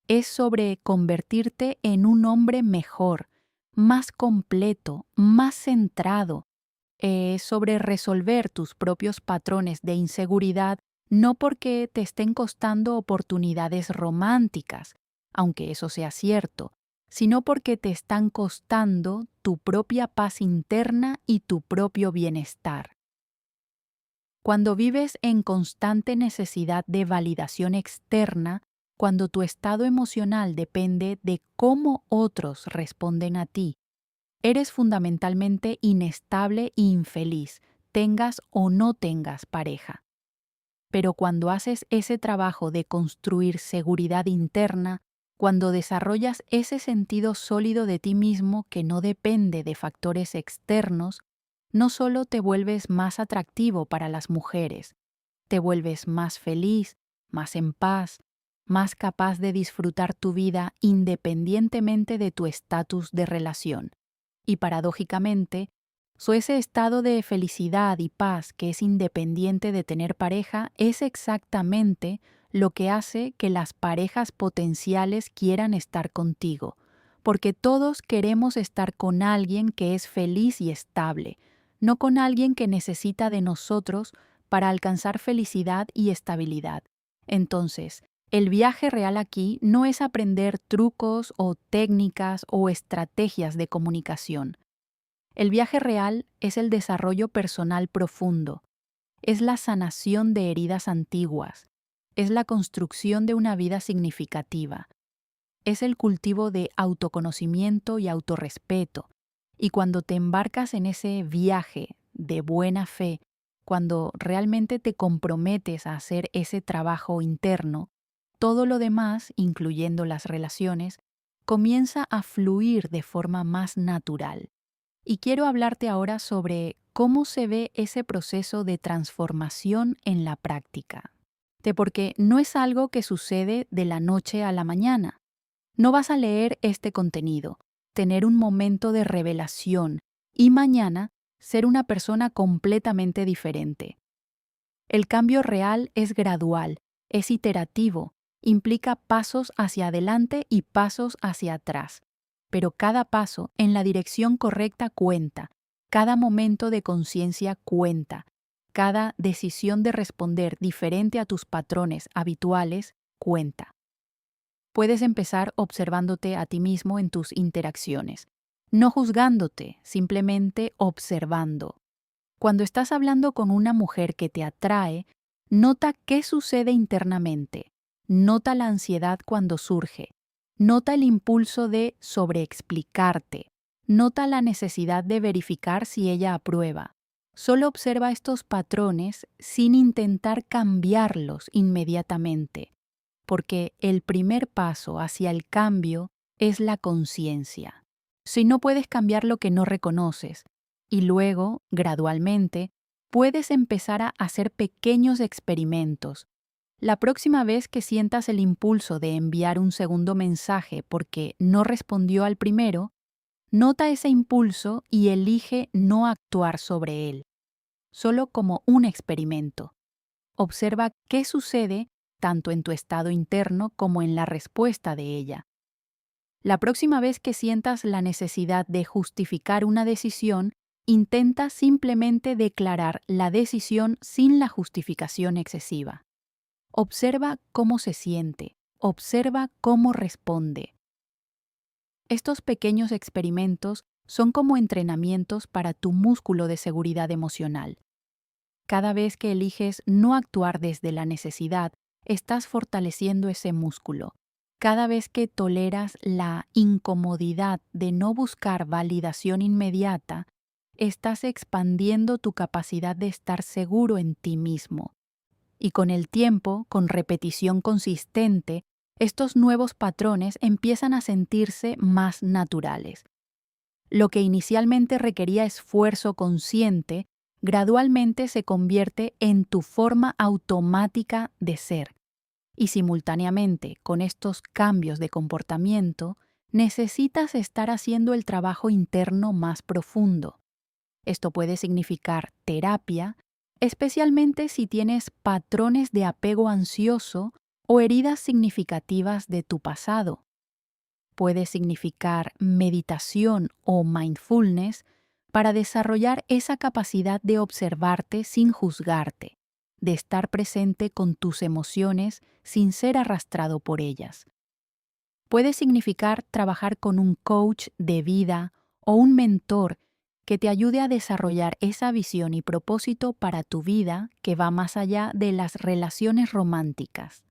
Es sobre convertirte en un hombre mejor, más completo, más centrado. Es sobre resolver tus propios patrones de inseguridad, no porque te estén costando oportunidades románticas, aunque eso sea cierto, sino porque te están costando tu propia paz interna y tu propio bienestar. Cuando vives en constante necesidad de validación externa, cuando tu estado emocional depende de cómo otros responden a ti, eres fundamentalmente inestable e infeliz, tengas o no tengas pareja. Pero cuando haces ese trabajo de construir seguridad interna, cuando desarrollas ese sentido sólido de ti mismo que no depende de factores externos, no solo te vuelves más atractivo para las mujeres, te vuelves más feliz, más en paz, más capaz de disfrutar tu vida independientemente de tu estatus de relación. Y paradójicamente, ese estado de felicidad y paz que es independiente de tener pareja es exactamente lo que hace que las parejas potenciales quieran estar contigo, porque todos queremos estar con alguien que es feliz y estable, no con alguien que necesita de nosotros para alcanzar felicidad y estabilidad. Entonces, el viaje real aquí no es aprender trucos o técnicas o estrategias de comunicación. El viaje real es el desarrollo personal profundo, es la sanación de heridas antiguas, es la construcción de una vida significativa, es el cultivo de autoconocimiento y autorrespeto. Y cuando te embarcas en ese viaje de buena fe, cuando realmente te comprometes a hacer ese trabajo interno, todo lo demás, incluyendo las relaciones, comienza a fluir de forma más natural. Y quiero hablarte ahora sobre cómo se ve ese proceso de transformación en la práctica. Porque no es algo que sucede de la noche a la mañana. No vas a leer este contenido, tener un momento de revelación y mañana ser una persona completamente diferente. El cambio real es gradual, es iterativo, implica pasos hacia adelante y pasos hacia atrás. Pero cada paso en la dirección correcta cuenta, cada momento de conciencia cuenta, cada decisión de responder diferente a tus patrones habituales cuenta. Puedes empezar observándote a ti mismo en tus interacciones, no juzgándote, simplemente observando. Cuando estás hablando con una mujer que te atrae, nota qué sucede internamente, nota la ansiedad cuando surge, nota el impulso de sobreexplicarte, nota la necesidad de verificar si ella aprueba, Solo observa estos patrones sin intentar cambiarlos inmediatamente, porque el primer paso hacia el cambio es la conciencia. Si no puedes cambiar lo que no reconoces, y luego, gradualmente, puedes empezar a hacer pequeños experimentos. La próxima vez que sientas el impulso de enviar un segundo mensaje porque no respondió al primero, nota ese impulso y elige no actuar sobre él, solo como un experimento. Observa qué sucede tanto en tu estado interno como en la respuesta de ella. La próxima vez que sientas la necesidad de justificar una decisión, intenta simplemente declarar la decisión sin la justificación excesiva. Observa cómo se siente, observa cómo responde. Estos pequeños experimentos son como entrenamientos para tu músculo de seguridad emocional. Cada vez que eliges no actuar desde la necesidad, estás fortaleciendo ese músculo. Cada vez que toleras la incomodidad de no buscar validación inmediata, estás expandiendo tu capacidad de estar seguro en ti mismo. Y con el tiempo, con repetición consistente, estos nuevos patrones empiezan a sentirse más naturales. Lo que inicialmente requería esfuerzo consciente, gradualmente se convierte en tu forma automática de ser. Y simultáneamente, con estos cambios de comportamiento, necesitas estar haciendo el trabajo interno más profundo. Esto puede significar terapia, especialmente si tienes patrones de apego ansioso o heridas significativas de tu pasado. Puede significar meditación o mindfulness para desarrollar esa capacidad de observarte sin juzgarte, de estar presente con tus emociones sin ser arrastrado por ellas. Puede significar trabajar con un coach de vida o un mentor que te ayude a desarrollar esa visión y propósito para tu vida que va más allá de las relaciones románticas.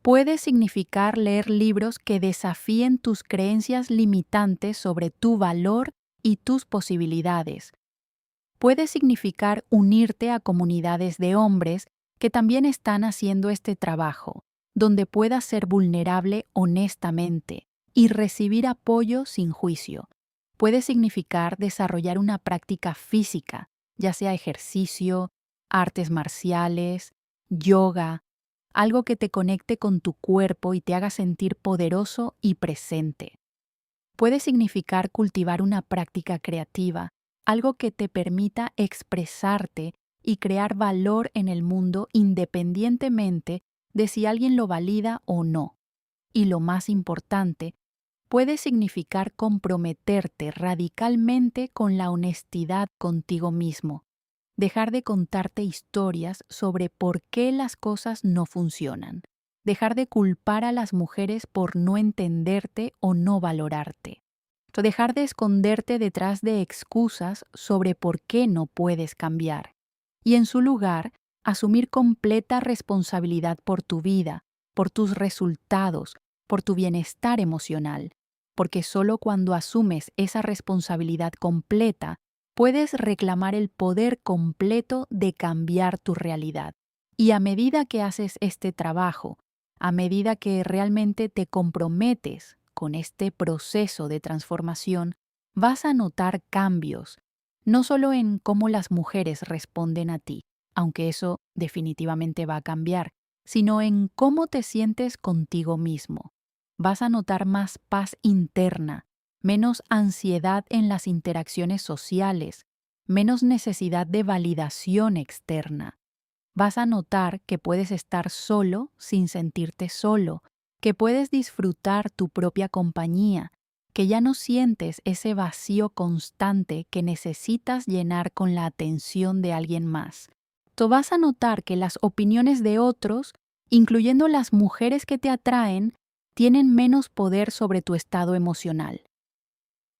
Puede significar leer libros que desafíen tus creencias limitantes sobre tu valor y tus posibilidades. Puede significar unirte a comunidades de hombres que también están haciendo este trabajo, donde puedas ser vulnerable honestamente y recibir apoyo sin juicio. Puede significar desarrollar una práctica física, ya sea ejercicio, artes marciales, yoga, algo que te conecte con tu cuerpo y te haga sentir poderoso y presente. Puede significar cultivar una práctica creativa, algo que te permita expresarte y crear valor en el mundo independientemente de si alguien lo valida o no. Y lo más importante, puede significar comprometerte radicalmente con la honestidad contigo mismo. Dejar de contarte historias sobre por qué las cosas no funcionan. Dejar de culpar a las mujeres por no entenderte o no valorarte. Dejar de esconderte detrás de excusas sobre por qué no puedes cambiar. Y en su lugar, asumir completa responsabilidad por tu vida, por tus resultados, por tu bienestar emocional. Porque solo cuando asumes esa responsabilidad completa, puedes reclamar el poder completo de cambiar tu realidad. Y a medida que haces este trabajo, a medida que realmente te comprometes con este proceso de transformación, vas a notar cambios, no solo en cómo las mujeres responden a ti, aunque eso definitivamente va a cambiar, sino en cómo te sientes contigo mismo. Vas a notar más paz interna, menos ansiedad en las interacciones sociales, menos necesidad de validación externa. Vas a notar que puedes estar solo sin sentirte solo, que puedes disfrutar tu propia compañía, que ya no sientes ese vacío constante que necesitas llenar con la atención de alguien más. Tú vas a notar que las opiniones de otros, incluyendo las mujeres que te atraen, tienen menos poder sobre tu estado emocional.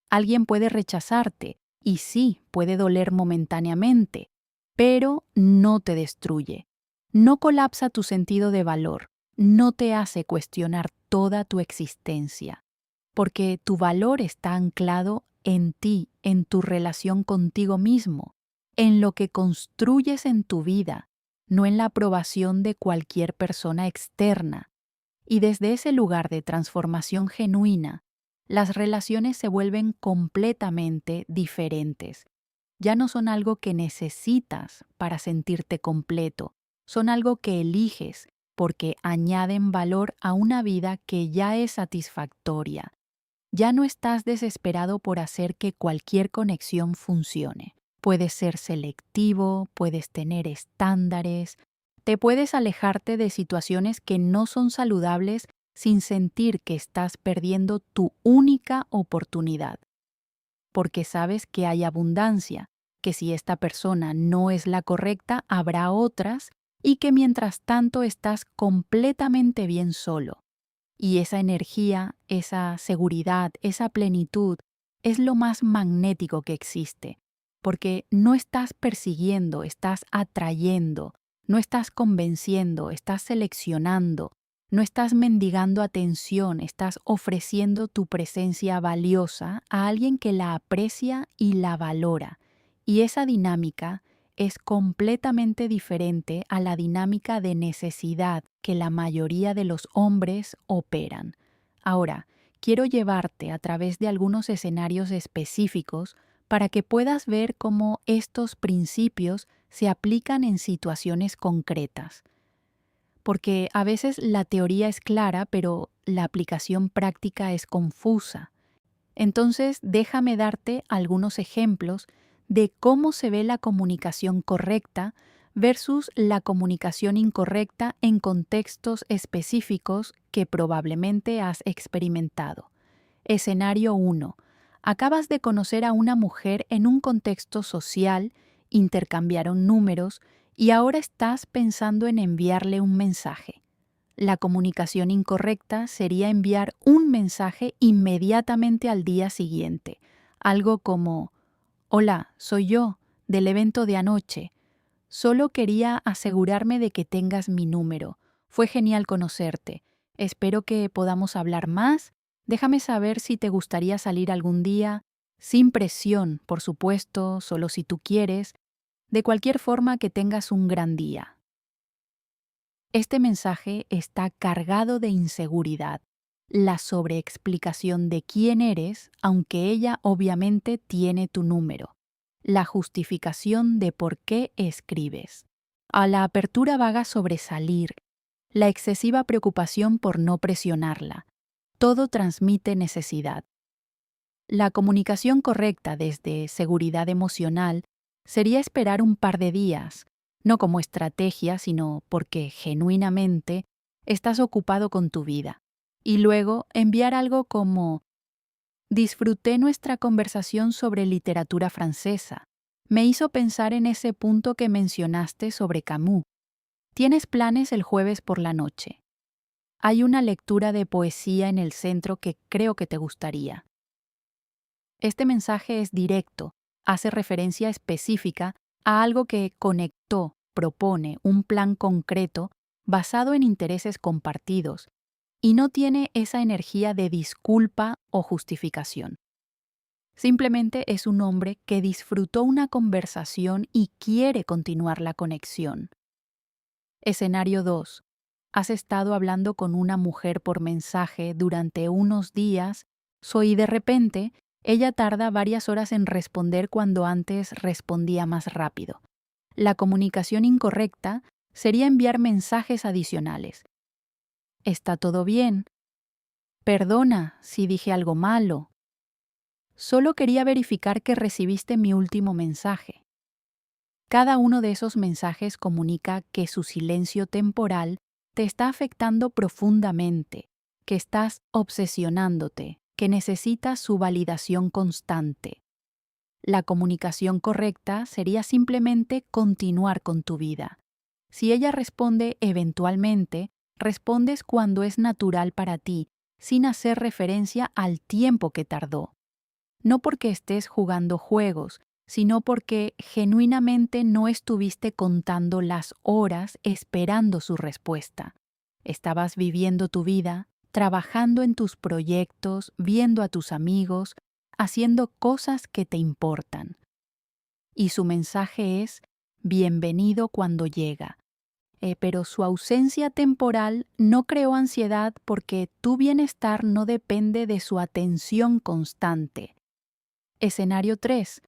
Alguien puede rechazarte, y sí, puede doler momentáneamente, pero no te destruye. No colapsa tu sentido de valor, no te hace cuestionar toda tu existencia, porque tu valor está anclado en ti, en tu relación contigo mismo. en lo que construyes en tu vida, no en la aprobación de cualquier persona externa. Y desde ese lugar de transformación genuina, las relaciones se vuelven completamente diferentes. Ya no son algo que necesitas para sentirte completo, son algo que eliges porque añaden valor a una vida que ya es satisfactoria. Ya no estás desesperado por hacer que cualquier conexión funcione. Puedes ser selectivo, puedes tener estándares, te puedes alejarte de situaciones que no son saludables sin sentir que estás perdiendo tu única oportunidad. Porque sabes que hay abundancia, que si esta persona no es la correcta, habrá otras y que mientras tanto estás completamente bien solo. Y esa energía, esa seguridad, esa plenitud es lo más magnético que existe, porque no estás persiguiendo, estás atrayendo, no estás convenciendo, estás seleccionando, no estás mendigando atención, estás ofreciendo tu presencia valiosa a alguien que la aprecia y la valora. Y esa dinámica es completamente diferente a la dinámica de necesidad que la mayoría de los hombres operan. Ahora, quiero llevarte a través de algunos escenarios específicos para que puedas ver cómo estos principios se aplican en situaciones concretas. Porque a veces la teoría es clara, pero la aplicación práctica es confusa. Entonces, déjame darte algunos ejemplos de cómo se ve la comunicación correcta versus la comunicación incorrecta en contextos específicos que probablemente has experimentado. Escenario 1. Acabas de conocer a una mujer en un contexto social, intercambiaron números y ahora estás pensando en enviarle un mensaje. La comunicación incorrecta sería enviar un mensaje inmediatamente al día siguiente, algo como: «Hola, soy yo, del evento de anoche. Solo quería asegurarme de que tengas mi número. Fue genial conocerte. Espero que podamos hablar más. Déjame saber si te gustaría salir algún día. Sin presión, por supuesto, solo si tú quieres. De cualquier forma, que tengas un gran día». Este mensaje está cargado de inseguridad, la sobreexplicación de quién eres, aunque ella obviamente tiene tu número, la justificación de por qué escribes, a la apertura vaga sobre salir, la excesiva preocupación por no presionarla. Todo transmite necesidad. La comunicación correcta desde seguridad emocional sería esperar un par de días, no como estrategia, sino porque genuinamente estás ocupado con tu vida. Y luego enviar algo como: «Disfruté nuestra conversación sobre literatura francesa. Me hizo pensar en ese punto que mencionaste sobre Camus. ¿Tienes planes el jueves por la noche? Hay una lectura de poesía en el centro que creo que te gustaría». Este mensaje es directo, hace referencia específica a algo que conectó, propone un plan concreto basado en intereses compartidos y no tiene esa energía de disculpa o justificación. Simplemente es un hombre que disfrutó una conversación y quiere continuar la conexión. Escenario 2. Has estado hablando con una mujer por mensaje durante unos días, y de repente ella tarda varias horas en responder cuando antes respondía más rápido. La comunicación incorrecta sería enviar mensajes adicionales. «¿Está todo bien? Perdona si dije algo malo. Solo quería verificar que recibiste mi último mensaje». Cada uno de esos mensajes comunica que su silencio temporal te está afectando profundamente, que estás obsesionándote, que necesitas su validación constante. La comunicación correcta sería simplemente continuar con tu vida. Si ella responde eventualmente, respondes cuando es natural para ti, sin hacer referencia al tiempo que tardó. No porque estés jugando juegos, sino porque genuinamente no estuviste contando las horas esperando su respuesta. Estabas viviendo tu vida, trabajando en tus proyectos, viendo a tus amigos, haciendo cosas que te importan. y su mensaje es bienvenido cuando llega. Pero su ausencia temporal no creó ansiedad porque tu bienestar no depende de su atención constante. Escenario 3.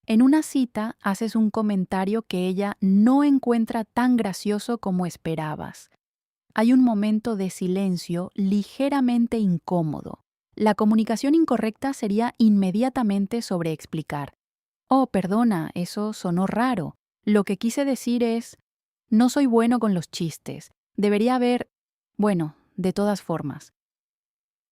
En una cita haces un comentario que ella no encuentra tan gracioso como esperabas. Hay un momento de silencio ligeramente incómodo. La comunicación incorrecta sería inmediatamente sobreexplicar. Oh, perdona, eso sonó raro. Lo que quise decir es, no soy bueno con los chistes. Debería haber... Bueno, de todas formas.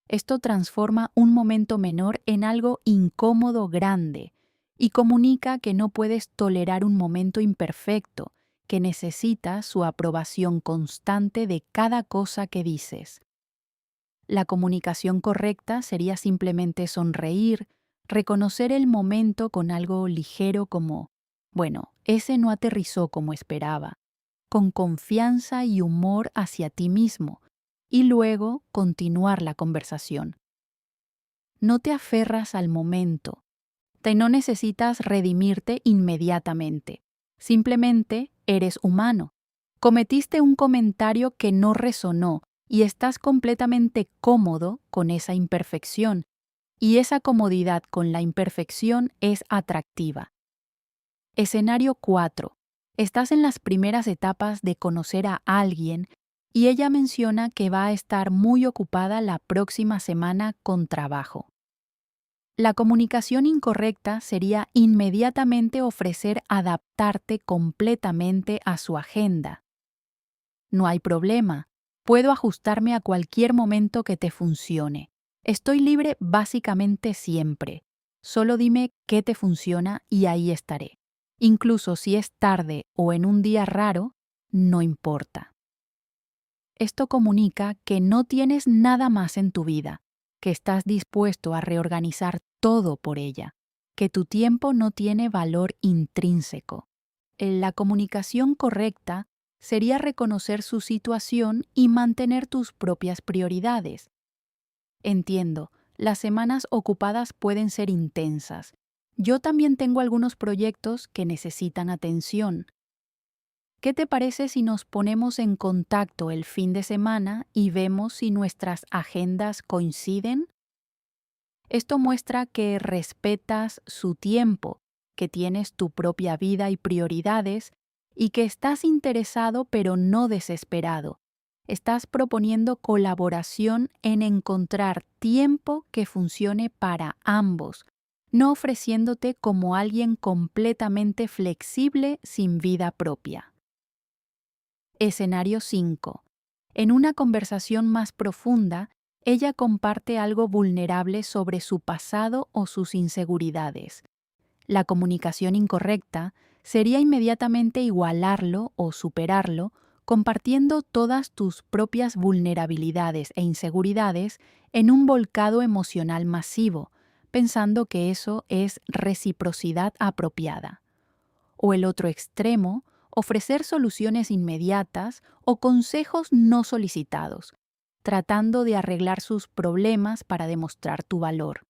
Esto transforma un momento menor en algo incómodo grande y comunica que no puedes tolerar un momento imperfecto, que necesita su aprobación constante de cada cosa que dices. La comunicación correcta sería simplemente sonreír, reconocer el momento con algo ligero como, bueno, ese no aterrizó como esperaba, con confianza y humor hacia ti mismo, y luego continuar la conversación. No te aferras al momento. No necesitas redimirte inmediatamente. Simplemente eres humano. Cometiste un comentario que no resonó y estás completamente cómodo con esa imperfección. Y esa comodidad con la imperfección es atractiva. Escenario 4. Estás en las primeras etapas de conocer a alguien y ella menciona que va a estar muy ocupada la próxima semana con trabajo. La comunicación incorrecta sería inmediatamente ofrecer adaptarte completamente a su agenda. No hay problema, puedo ajustarme a cualquier momento que te funcione. Estoy libre básicamente siempre. Solo dime qué te funciona y ahí estaré. Incluso si es tarde o en un día raro, no importa. Esto comunica que no tienes nada más en tu vida, que estás dispuesto a reorganizar todo por ella, que tu tiempo no tiene valor intrínseco. La comunicación correcta sería reconocer su situación y mantener tus propias prioridades. Entiendo, las semanas ocupadas pueden ser intensas. Yo también tengo algunos proyectos que necesitan atención. ¿Qué te parece si nos ponemos en contacto el fin de semana y vemos si nuestras agendas coinciden? Esto muestra que respetas su tiempo, que tienes tu propia vida y prioridades y que estás interesado pero no desesperado. Estás proponiendo colaboración en encontrar tiempo que funcione para ambos, no ofreciéndote como alguien completamente flexible sin vida propia. Escenario 5. En una conversación más profunda, ella comparte algo vulnerable sobre su pasado o sus inseguridades. La comunicación incorrecta sería inmediatamente igualarlo o superarlo, compartiendo todas tus propias vulnerabilidades e inseguridades en un volcado emocional masivo, pensando que eso es reciprocidad apropiada. O el otro extremo, ofrecer soluciones inmediatas o consejos no solicitados, tratando de arreglar sus problemas para demostrar tu valor.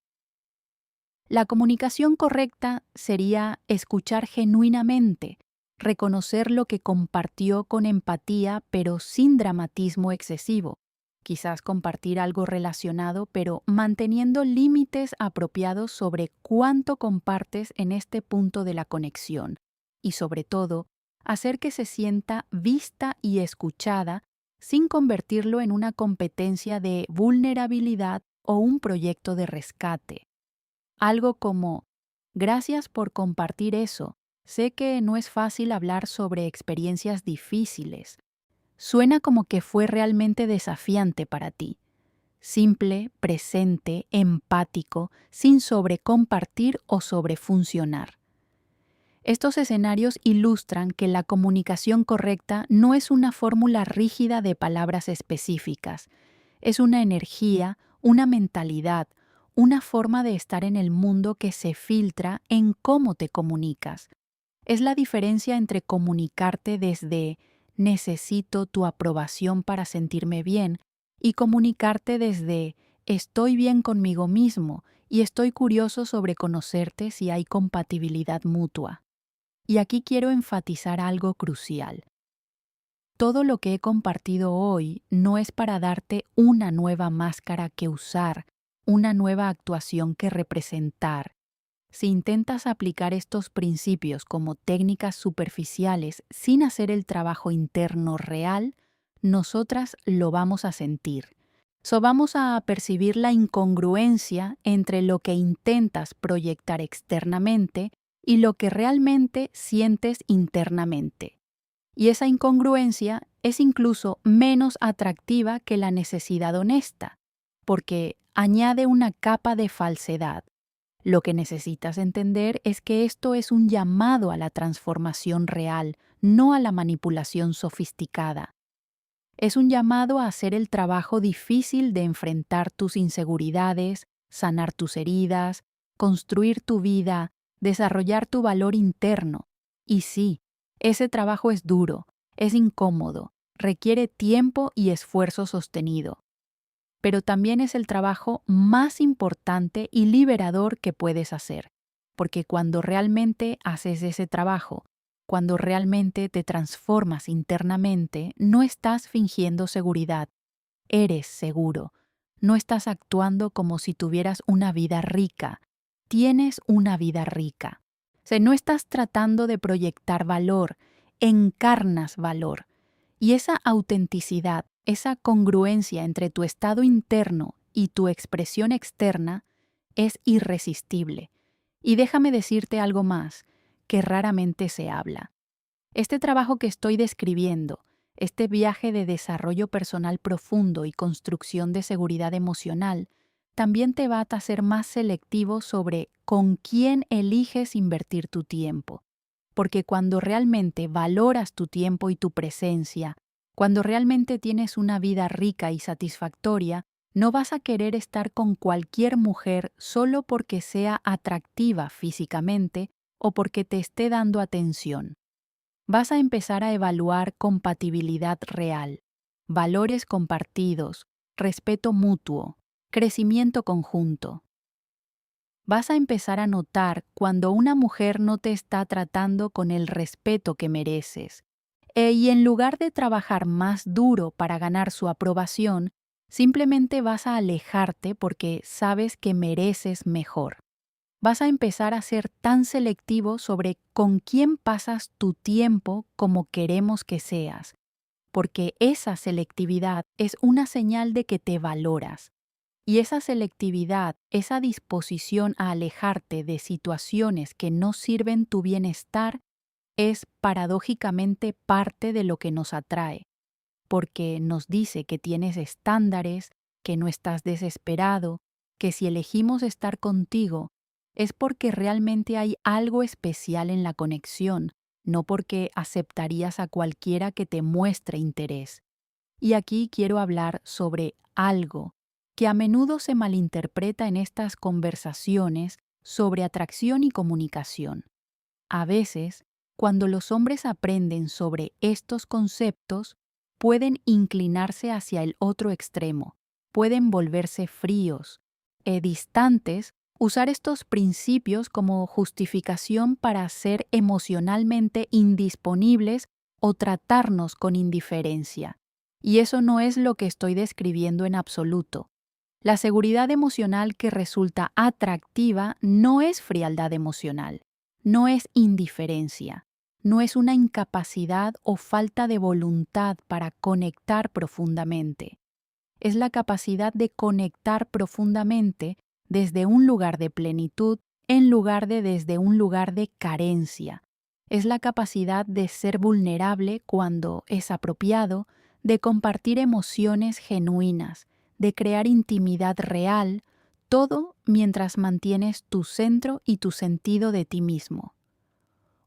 La comunicación correcta sería escuchar genuinamente, reconocer lo que compartió con empatía pero sin dramatismo excesivo, quizás compartir algo relacionado pero manteniendo límites apropiados sobre cuánto compartes en este punto de la conexión y sobre todo, hacer que se sienta vista y escuchada sin convertirlo en una competencia de vulnerabilidad o un proyecto de rescate. Algo como, gracias por compartir eso. Sé que no es fácil hablar sobre experiencias difíciles. Suena como que fue realmente desafiante para ti. Simple, presente, empático, sin sobrecompartir o sobrefuncionar. Estos escenarios ilustran que la comunicación correcta no es una fórmula rígida de palabras específicas. Es una energía, una mentalidad, una forma de estar en el mundo que se filtra en cómo te comunicas. Es la diferencia entre comunicarte desde necesito tu aprobación para sentirme bien y comunicarte desde estoy bien conmigo mismo y estoy curioso sobre conocerte si hay compatibilidad mutua. Y aquí quiero enfatizar algo crucial. Todo lo que he compartido hoy no es para darte una nueva máscara que usar, una nueva actuación que representar. Si intentas aplicar estos principios como técnicas superficiales sin hacer el trabajo interno real, nosotras lo vamos a sentir. Vamos a percibir la incongruencia entre lo que intentas proyectar externamente y lo que realmente sientes internamente. Y esa incongruencia es incluso menos atractiva que la necesidad honesta, porque añade una capa de falsedad. Lo que necesitas entender es que esto es un llamado a la transformación real, no a la manipulación sofisticada. Es un llamado a hacer el trabajo difícil de enfrentar tus inseguridades, sanar tus heridas, construir tu vida, desarrollar tu valor interno. Y sí, ese trabajo es duro, es incómodo, requiere tiempo y esfuerzo sostenido. Pero también es el trabajo más importante y liberador que puedes hacer, porque cuando realmente haces ese trabajo, cuando realmente te transformas internamente, no estás fingiendo seguridad, eres seguro, no estás actuando como si tuvieras una vida rica, tienes una vida rica. No estás tratando de proyectar valor, encarnas valor. Y esa autenticidad, esa congruencia entre tu estado interno y tu expresión externa es irresistible. Y déjame decirte algo más, que raramente se habla. Este trabajo que estoy describiendo, este viaje de desarrollo personal profundo y construcción de seguridad emocional, también te va a hacer más selectivo sobre con quién eliges invertir tu tiempo. Porque cuando realmente valoras tu tiempo y tu presencia, cuando realmente tienes una vida rica y satisfactoria, no vas a querer estar con cualquier mujer solo porque sea atractiva físicamente o porque te esté dando atención. Vas a empezar a evaluar compatibilidad real, valores compartidos, respeto mutuo, crecimiento conjunto. Vas a empezar a notar cuando una mujer no te está tratando con el respeto que mereces. Y en lugar de trabajar más duro para ganar su aprobación, simplemente vas a alejarte porque sabes que mereces mejor. Vas a empezar a ser tan selectivo sobre con quién pasas tu tiempo como queremos que seas, porque esa selectividad es una señal de que te valoras. Y esa selectividad, esa disposición a alejarte de situaciones que no sirven tu bienestar, es paradójicamente parte de lo que nos atrae, porque nos dice que tienes estándares, que no estás desesperado, que si elegimos estar contigo, es porque realmente hay algo especial en la conexión, no porque aceptarías a cualquiera que te muestre interés. Y aquí quiero hablar sobre algo que a menudo se malinterpreta en estas conversaciones sobre atracción y comunicación. A veces, cuando los hombres aprenden sobre estos conceptos, pueden inclinarse hacia el otro extremo, pueden volverse fríos, distantes, usar estos principios como justificación para ser emocionalmente indisponibles o tratarnos con indiferencia. Y eso no es lo que estoy describiendo en absoluto. La seguridad emocional que resulta atractiva no es frialdad emocional, no es indiferencia, no es una incapacidad o falta de voluntad para conectar profundamente. Es la capacidad de conectar profundamente desde un lugar de plenitud en lugar de desde un lugar de carencia. Es la capacidad de ser vulnerable cuando es apropiado, de compartir emociones genuinas, de crear intimidad real, todo mientras mantienes tu centro y tu sentido de ti mismo.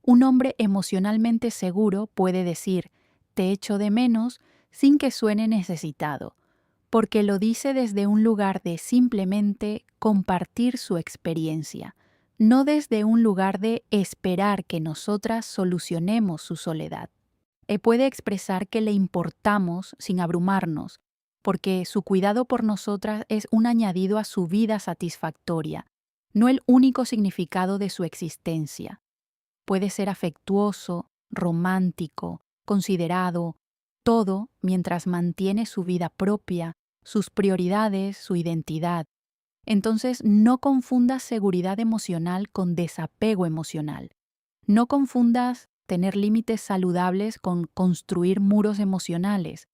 Un hombre emocionalmente seguro puede decir, te echo de menos, sin que suene necesitado, porque lo dice desde un lugar de simplemente compartir su experiencia, no desde un lugar de esperar que nosotras solucionemos su soledad. Puede expresar que le importamos sin abrumarnos, porque su cuidado por nosotras es un añadido a su vida satisfactoria, no el único significado de su existencia. Puede ser afectuoso, romántico, considerado, todo mientras mantiene su vida propia, sus prioridades, su identidad. Entonces, no confundas seguridad emocional con desapego emocional. No confundas tener límites saludables con construir muros emocionales.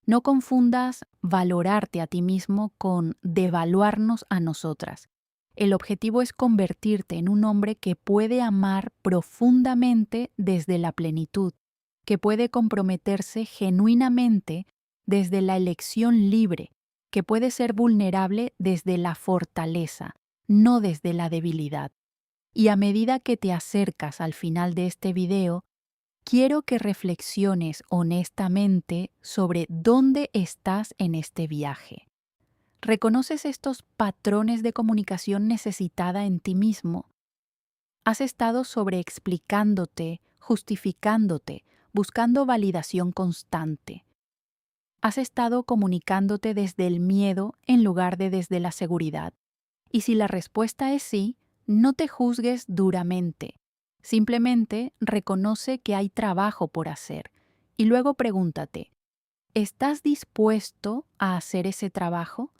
No confundas valorarte a ti mismo con devaluarnos a nosotras. El objetivo es convertirte en un hombre que puede amar profundamente desde la plenitud, que puede comprometerse genuinamente desde la elección libre, que puede ser vulnerable desde la fortaleza, no desde la debilidad. Y a medida que te acercas al final de este video, quiero que reflexiones honestamente sobre dónde estás en este viaje. ¿Reconoces estos patrones de comunicación necesitada en ti mismo? ¿Has estado sobreexplicándote, justificándote, buscando validación constante? ¿Has estado comunicándote desde el miedo en lugar de desde la seguridad? Y si la respuesta es sí, no te juzgues duramente. Simplemente reconoce que hay trabajo por hacer. Y luego pregúntate, ¿estás dispuesto a hacer ese trabajo?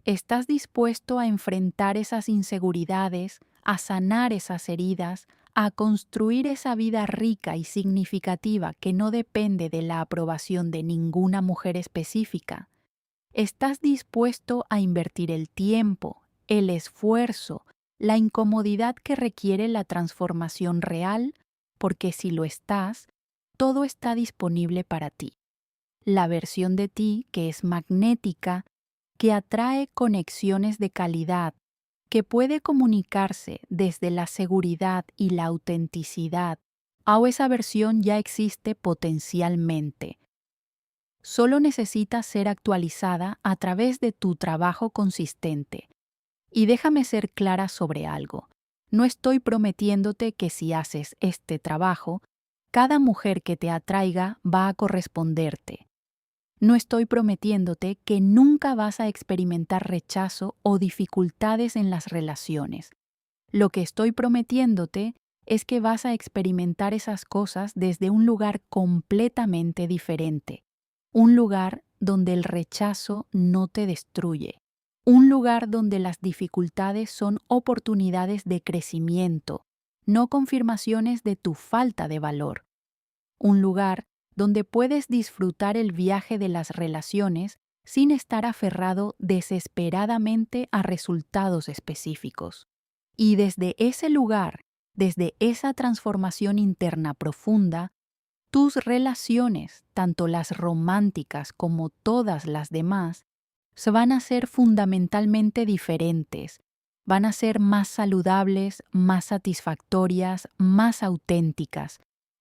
¿Estás dispuesto a enfrentar esas inseguridades, a sanar esas heridas, a construir esa vida rica y significativa que no depende de la aprobación de ninguna mujer específica? ¿Estás dispuesto a invertir el tiempo, el esfuerzo, la incomodidad que requiere la transformación real? Porque si lo estás, todo está disponible para ti. La versión de ti que es magnética, que atrae conexiones de calidad, que puede comunicarse desde la seguridad y la autenticidad, o esa versión ya existe potencialmente. Solo necesita ser actualizada a través de tu trabajo consistente. Y déjame ser clara sobre algo. No estoy prometiéndote que si haces este trabajo, cada mujer que te atraiga va a corresponderte. No estoy prometiéndote que nunca vas a experimentar rechazo o dificultades en las relaciones. Lo que estoy prometiéndote es que vas a experimentar esas cosas desde un lugar completamente diferente. Un lugar donde el rechazo no te destruye. Un lugar donde las dificultades son oportunidades de crecimiento, no confirmaciones de tu falta de valor. Un lugar donde puedes disfrutar el viaje de las relaciones sin estar aferrado desesperadamente a resultados específicos. Y desde ese lugar, desde esa transformación interna profunda, tus relaciones, tanto las románticas como todas las demás, se van a ser fundamentalmente diferentes, van a ser más saludables, más satisfactorias, más auténticas,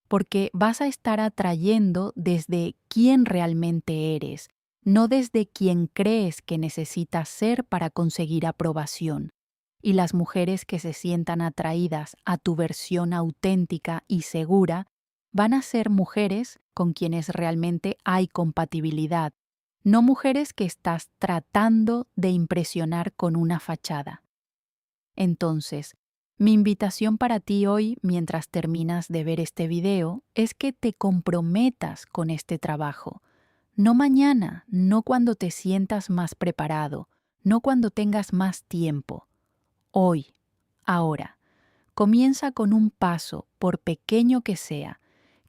porque vas a estar atrayendo desde quién realmente eres, no desde quién crees que necesitas ser para conseguir aprobación. Y las mujeres que se sientan atraídas a tu versión auténtica y segura van a ser mujeres con quienes realmente hay compatibilidad, no mujeres que estás tratando de impresionar con una fachada. Entonces, mi invitación para ti hoy, mientras terminas de ver este video, es que te comprometas con este trabajo. No mañana, no cuando te sientas más preparado, no cuando tengas más tiempo. Hoy, ahora. Comienza con un paso, por pequeño que sea.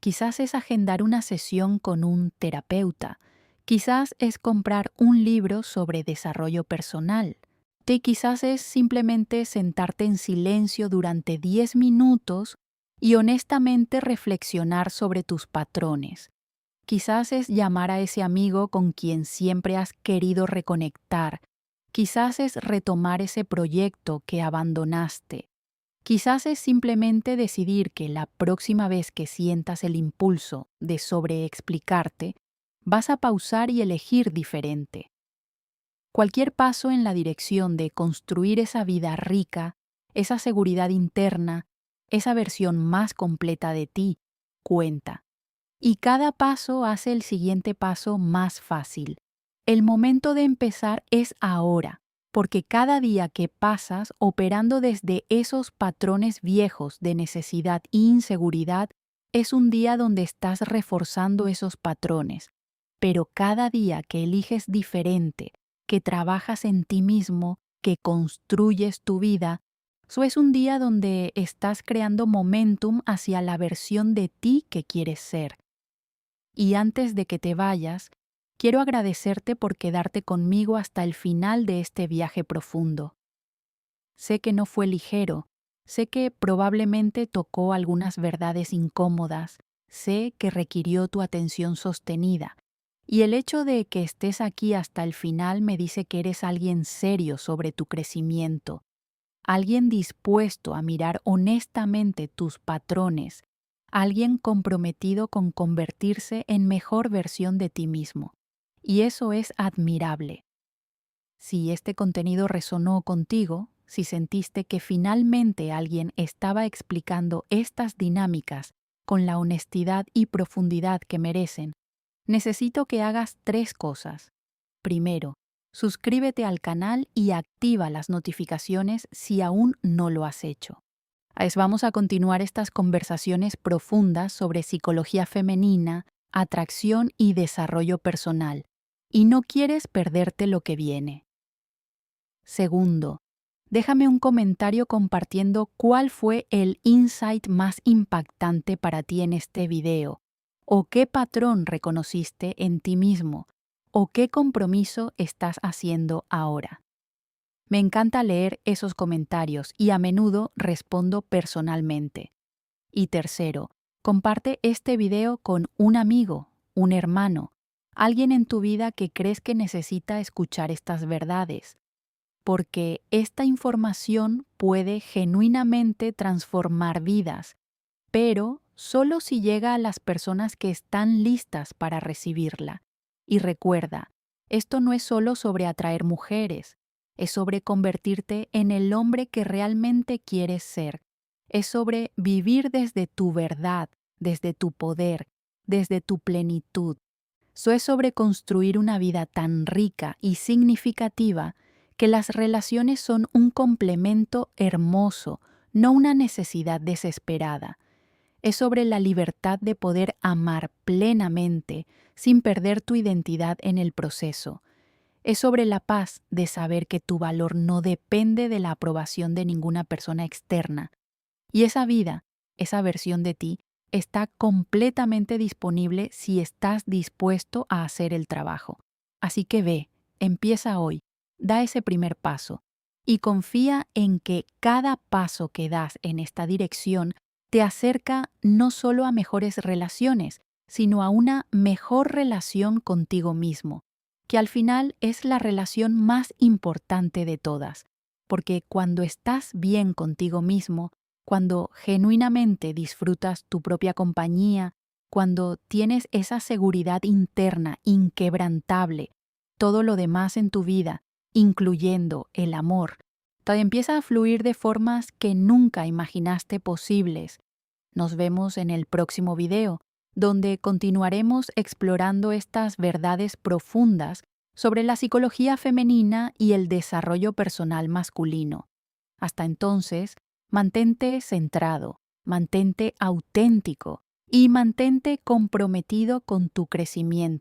Quizás es agendar una sesión con un terapeuta. Quizás es comprar un libro sobre desarrollo personal. Quizás es simplemente sentarte en silencio durante 10 minutos y honestamente reflexionar sobre tus patrones. Quizás es llamar a ese amigo con quien siempre has querido reconectar. Quizás es retomar ese proyecto que abandonaste. Quizás es simplemente decidir que la próxima vez que sientas el impulso de sobreexplicarte, vas a pausar y elegir diferente. Cualquier paso en la dirección de construir esa vida rica, esa seguridad interna, esa versión más completa de ti, cuenta. Y cada paso hace el siguiente paso más fácil. El momento de empezar es ahora. porque cada día que pasas operando desde esos patrones viejos de necesidad e inseguridad es un día donde estás reforzando esos patrones. Pero cada día que eliges diferente, que trabajas en ti mismo, que construyes tu vida, eso es un día donde estás creando momentum hacia la versión de ti que quieres ser. Y antes de que te vayas, quiero agradecerte por quedarte conmigo hasta el final de este viaje profundo. Sé que no fue ligero, sé que probablemente tocó algunas verdades incómodas, sé que requirió tu atención sostenida, y el hecho de que estés aquí hasta el final me dice que eres alguien serio sobre tu crecimiento, alguien dispuesto a mirar honestamente tus patrones, alguien comprometido con convertirse en mejor versión de ti mismo. Y eso es admirable. Si este contenido resonó contigo, si sentiste que finalmente alguien estaba explicando estas dinámicas con la honestidad y profundidad que merecen, necesito que hagas 3 cosas. Primero, suscríbete al canal y activa las notificaciones si aún no lo has hecho. Vamos a continuar estas conversaciones profundas sobre psicología femenina, atracción y desarrollo personal, y no quieres perderte lo que viene. Segundo, déjame un comentario compartiendo cuál fue el insight más impactante para ti en este video, o qué patrón reconociste en ti mismo, o qué compromiso estás haciendo ahora. Me encanta leer esos comentarios y a menudo respondo personalmente. Y tercero, comparte este video con un amigo, un hermano, alguien en tu vida que crees que necesita escuchar estas verdades, porque esta información puede genuinamente transformar vidas, pero solo si llega a las personas que están listas para recibirla. Y recuerda, esto no es solo sobre atraer mujeres, es sobre convertirte en el hombre que realmente quieres ser, es sobre vivir desde tu verdad, desde tu poder, desde tu plenitud. Eso es sobre construir una vida tan rica y significativa que las relaciones son un complemento hermoso, no una necesidad desesperada. Es sobre la libertad de poder amar plenamente sin perder tu identidad en el proceso. Es sobre la paz de saber que tu valor no depende de la aprobación de ninguna persona externa. Y esa vida, esa versión de ti, está completamente disponible si estás dispuesto a hacer el trabajo. Así que ve, empieza hoy, da ese primer paso y confía en que cada paso que das en esta dirección te acerca no solo a mejores relaciones, sino a una mejor relación contigo mismo, que al final es la relación más importante de todas, porque cuando estás bien contigo mismo, cuando genuinamente disfrutas tu propia compañía, cuando tienes esa seguridad interna inquebrantable, todo lo demás en tu vida, incluyendo el amor, te empieza a fluir de formas que nunca imaginaste posibles. Nos vemos en el próximo video, donde continuaremos explorando estas verdades profundas sobre la psicología femenina y el desarrollo personal masculino. Hasta entonces, mantente centrado, mantente auténtico y mantente comprometido con tu crecimiento.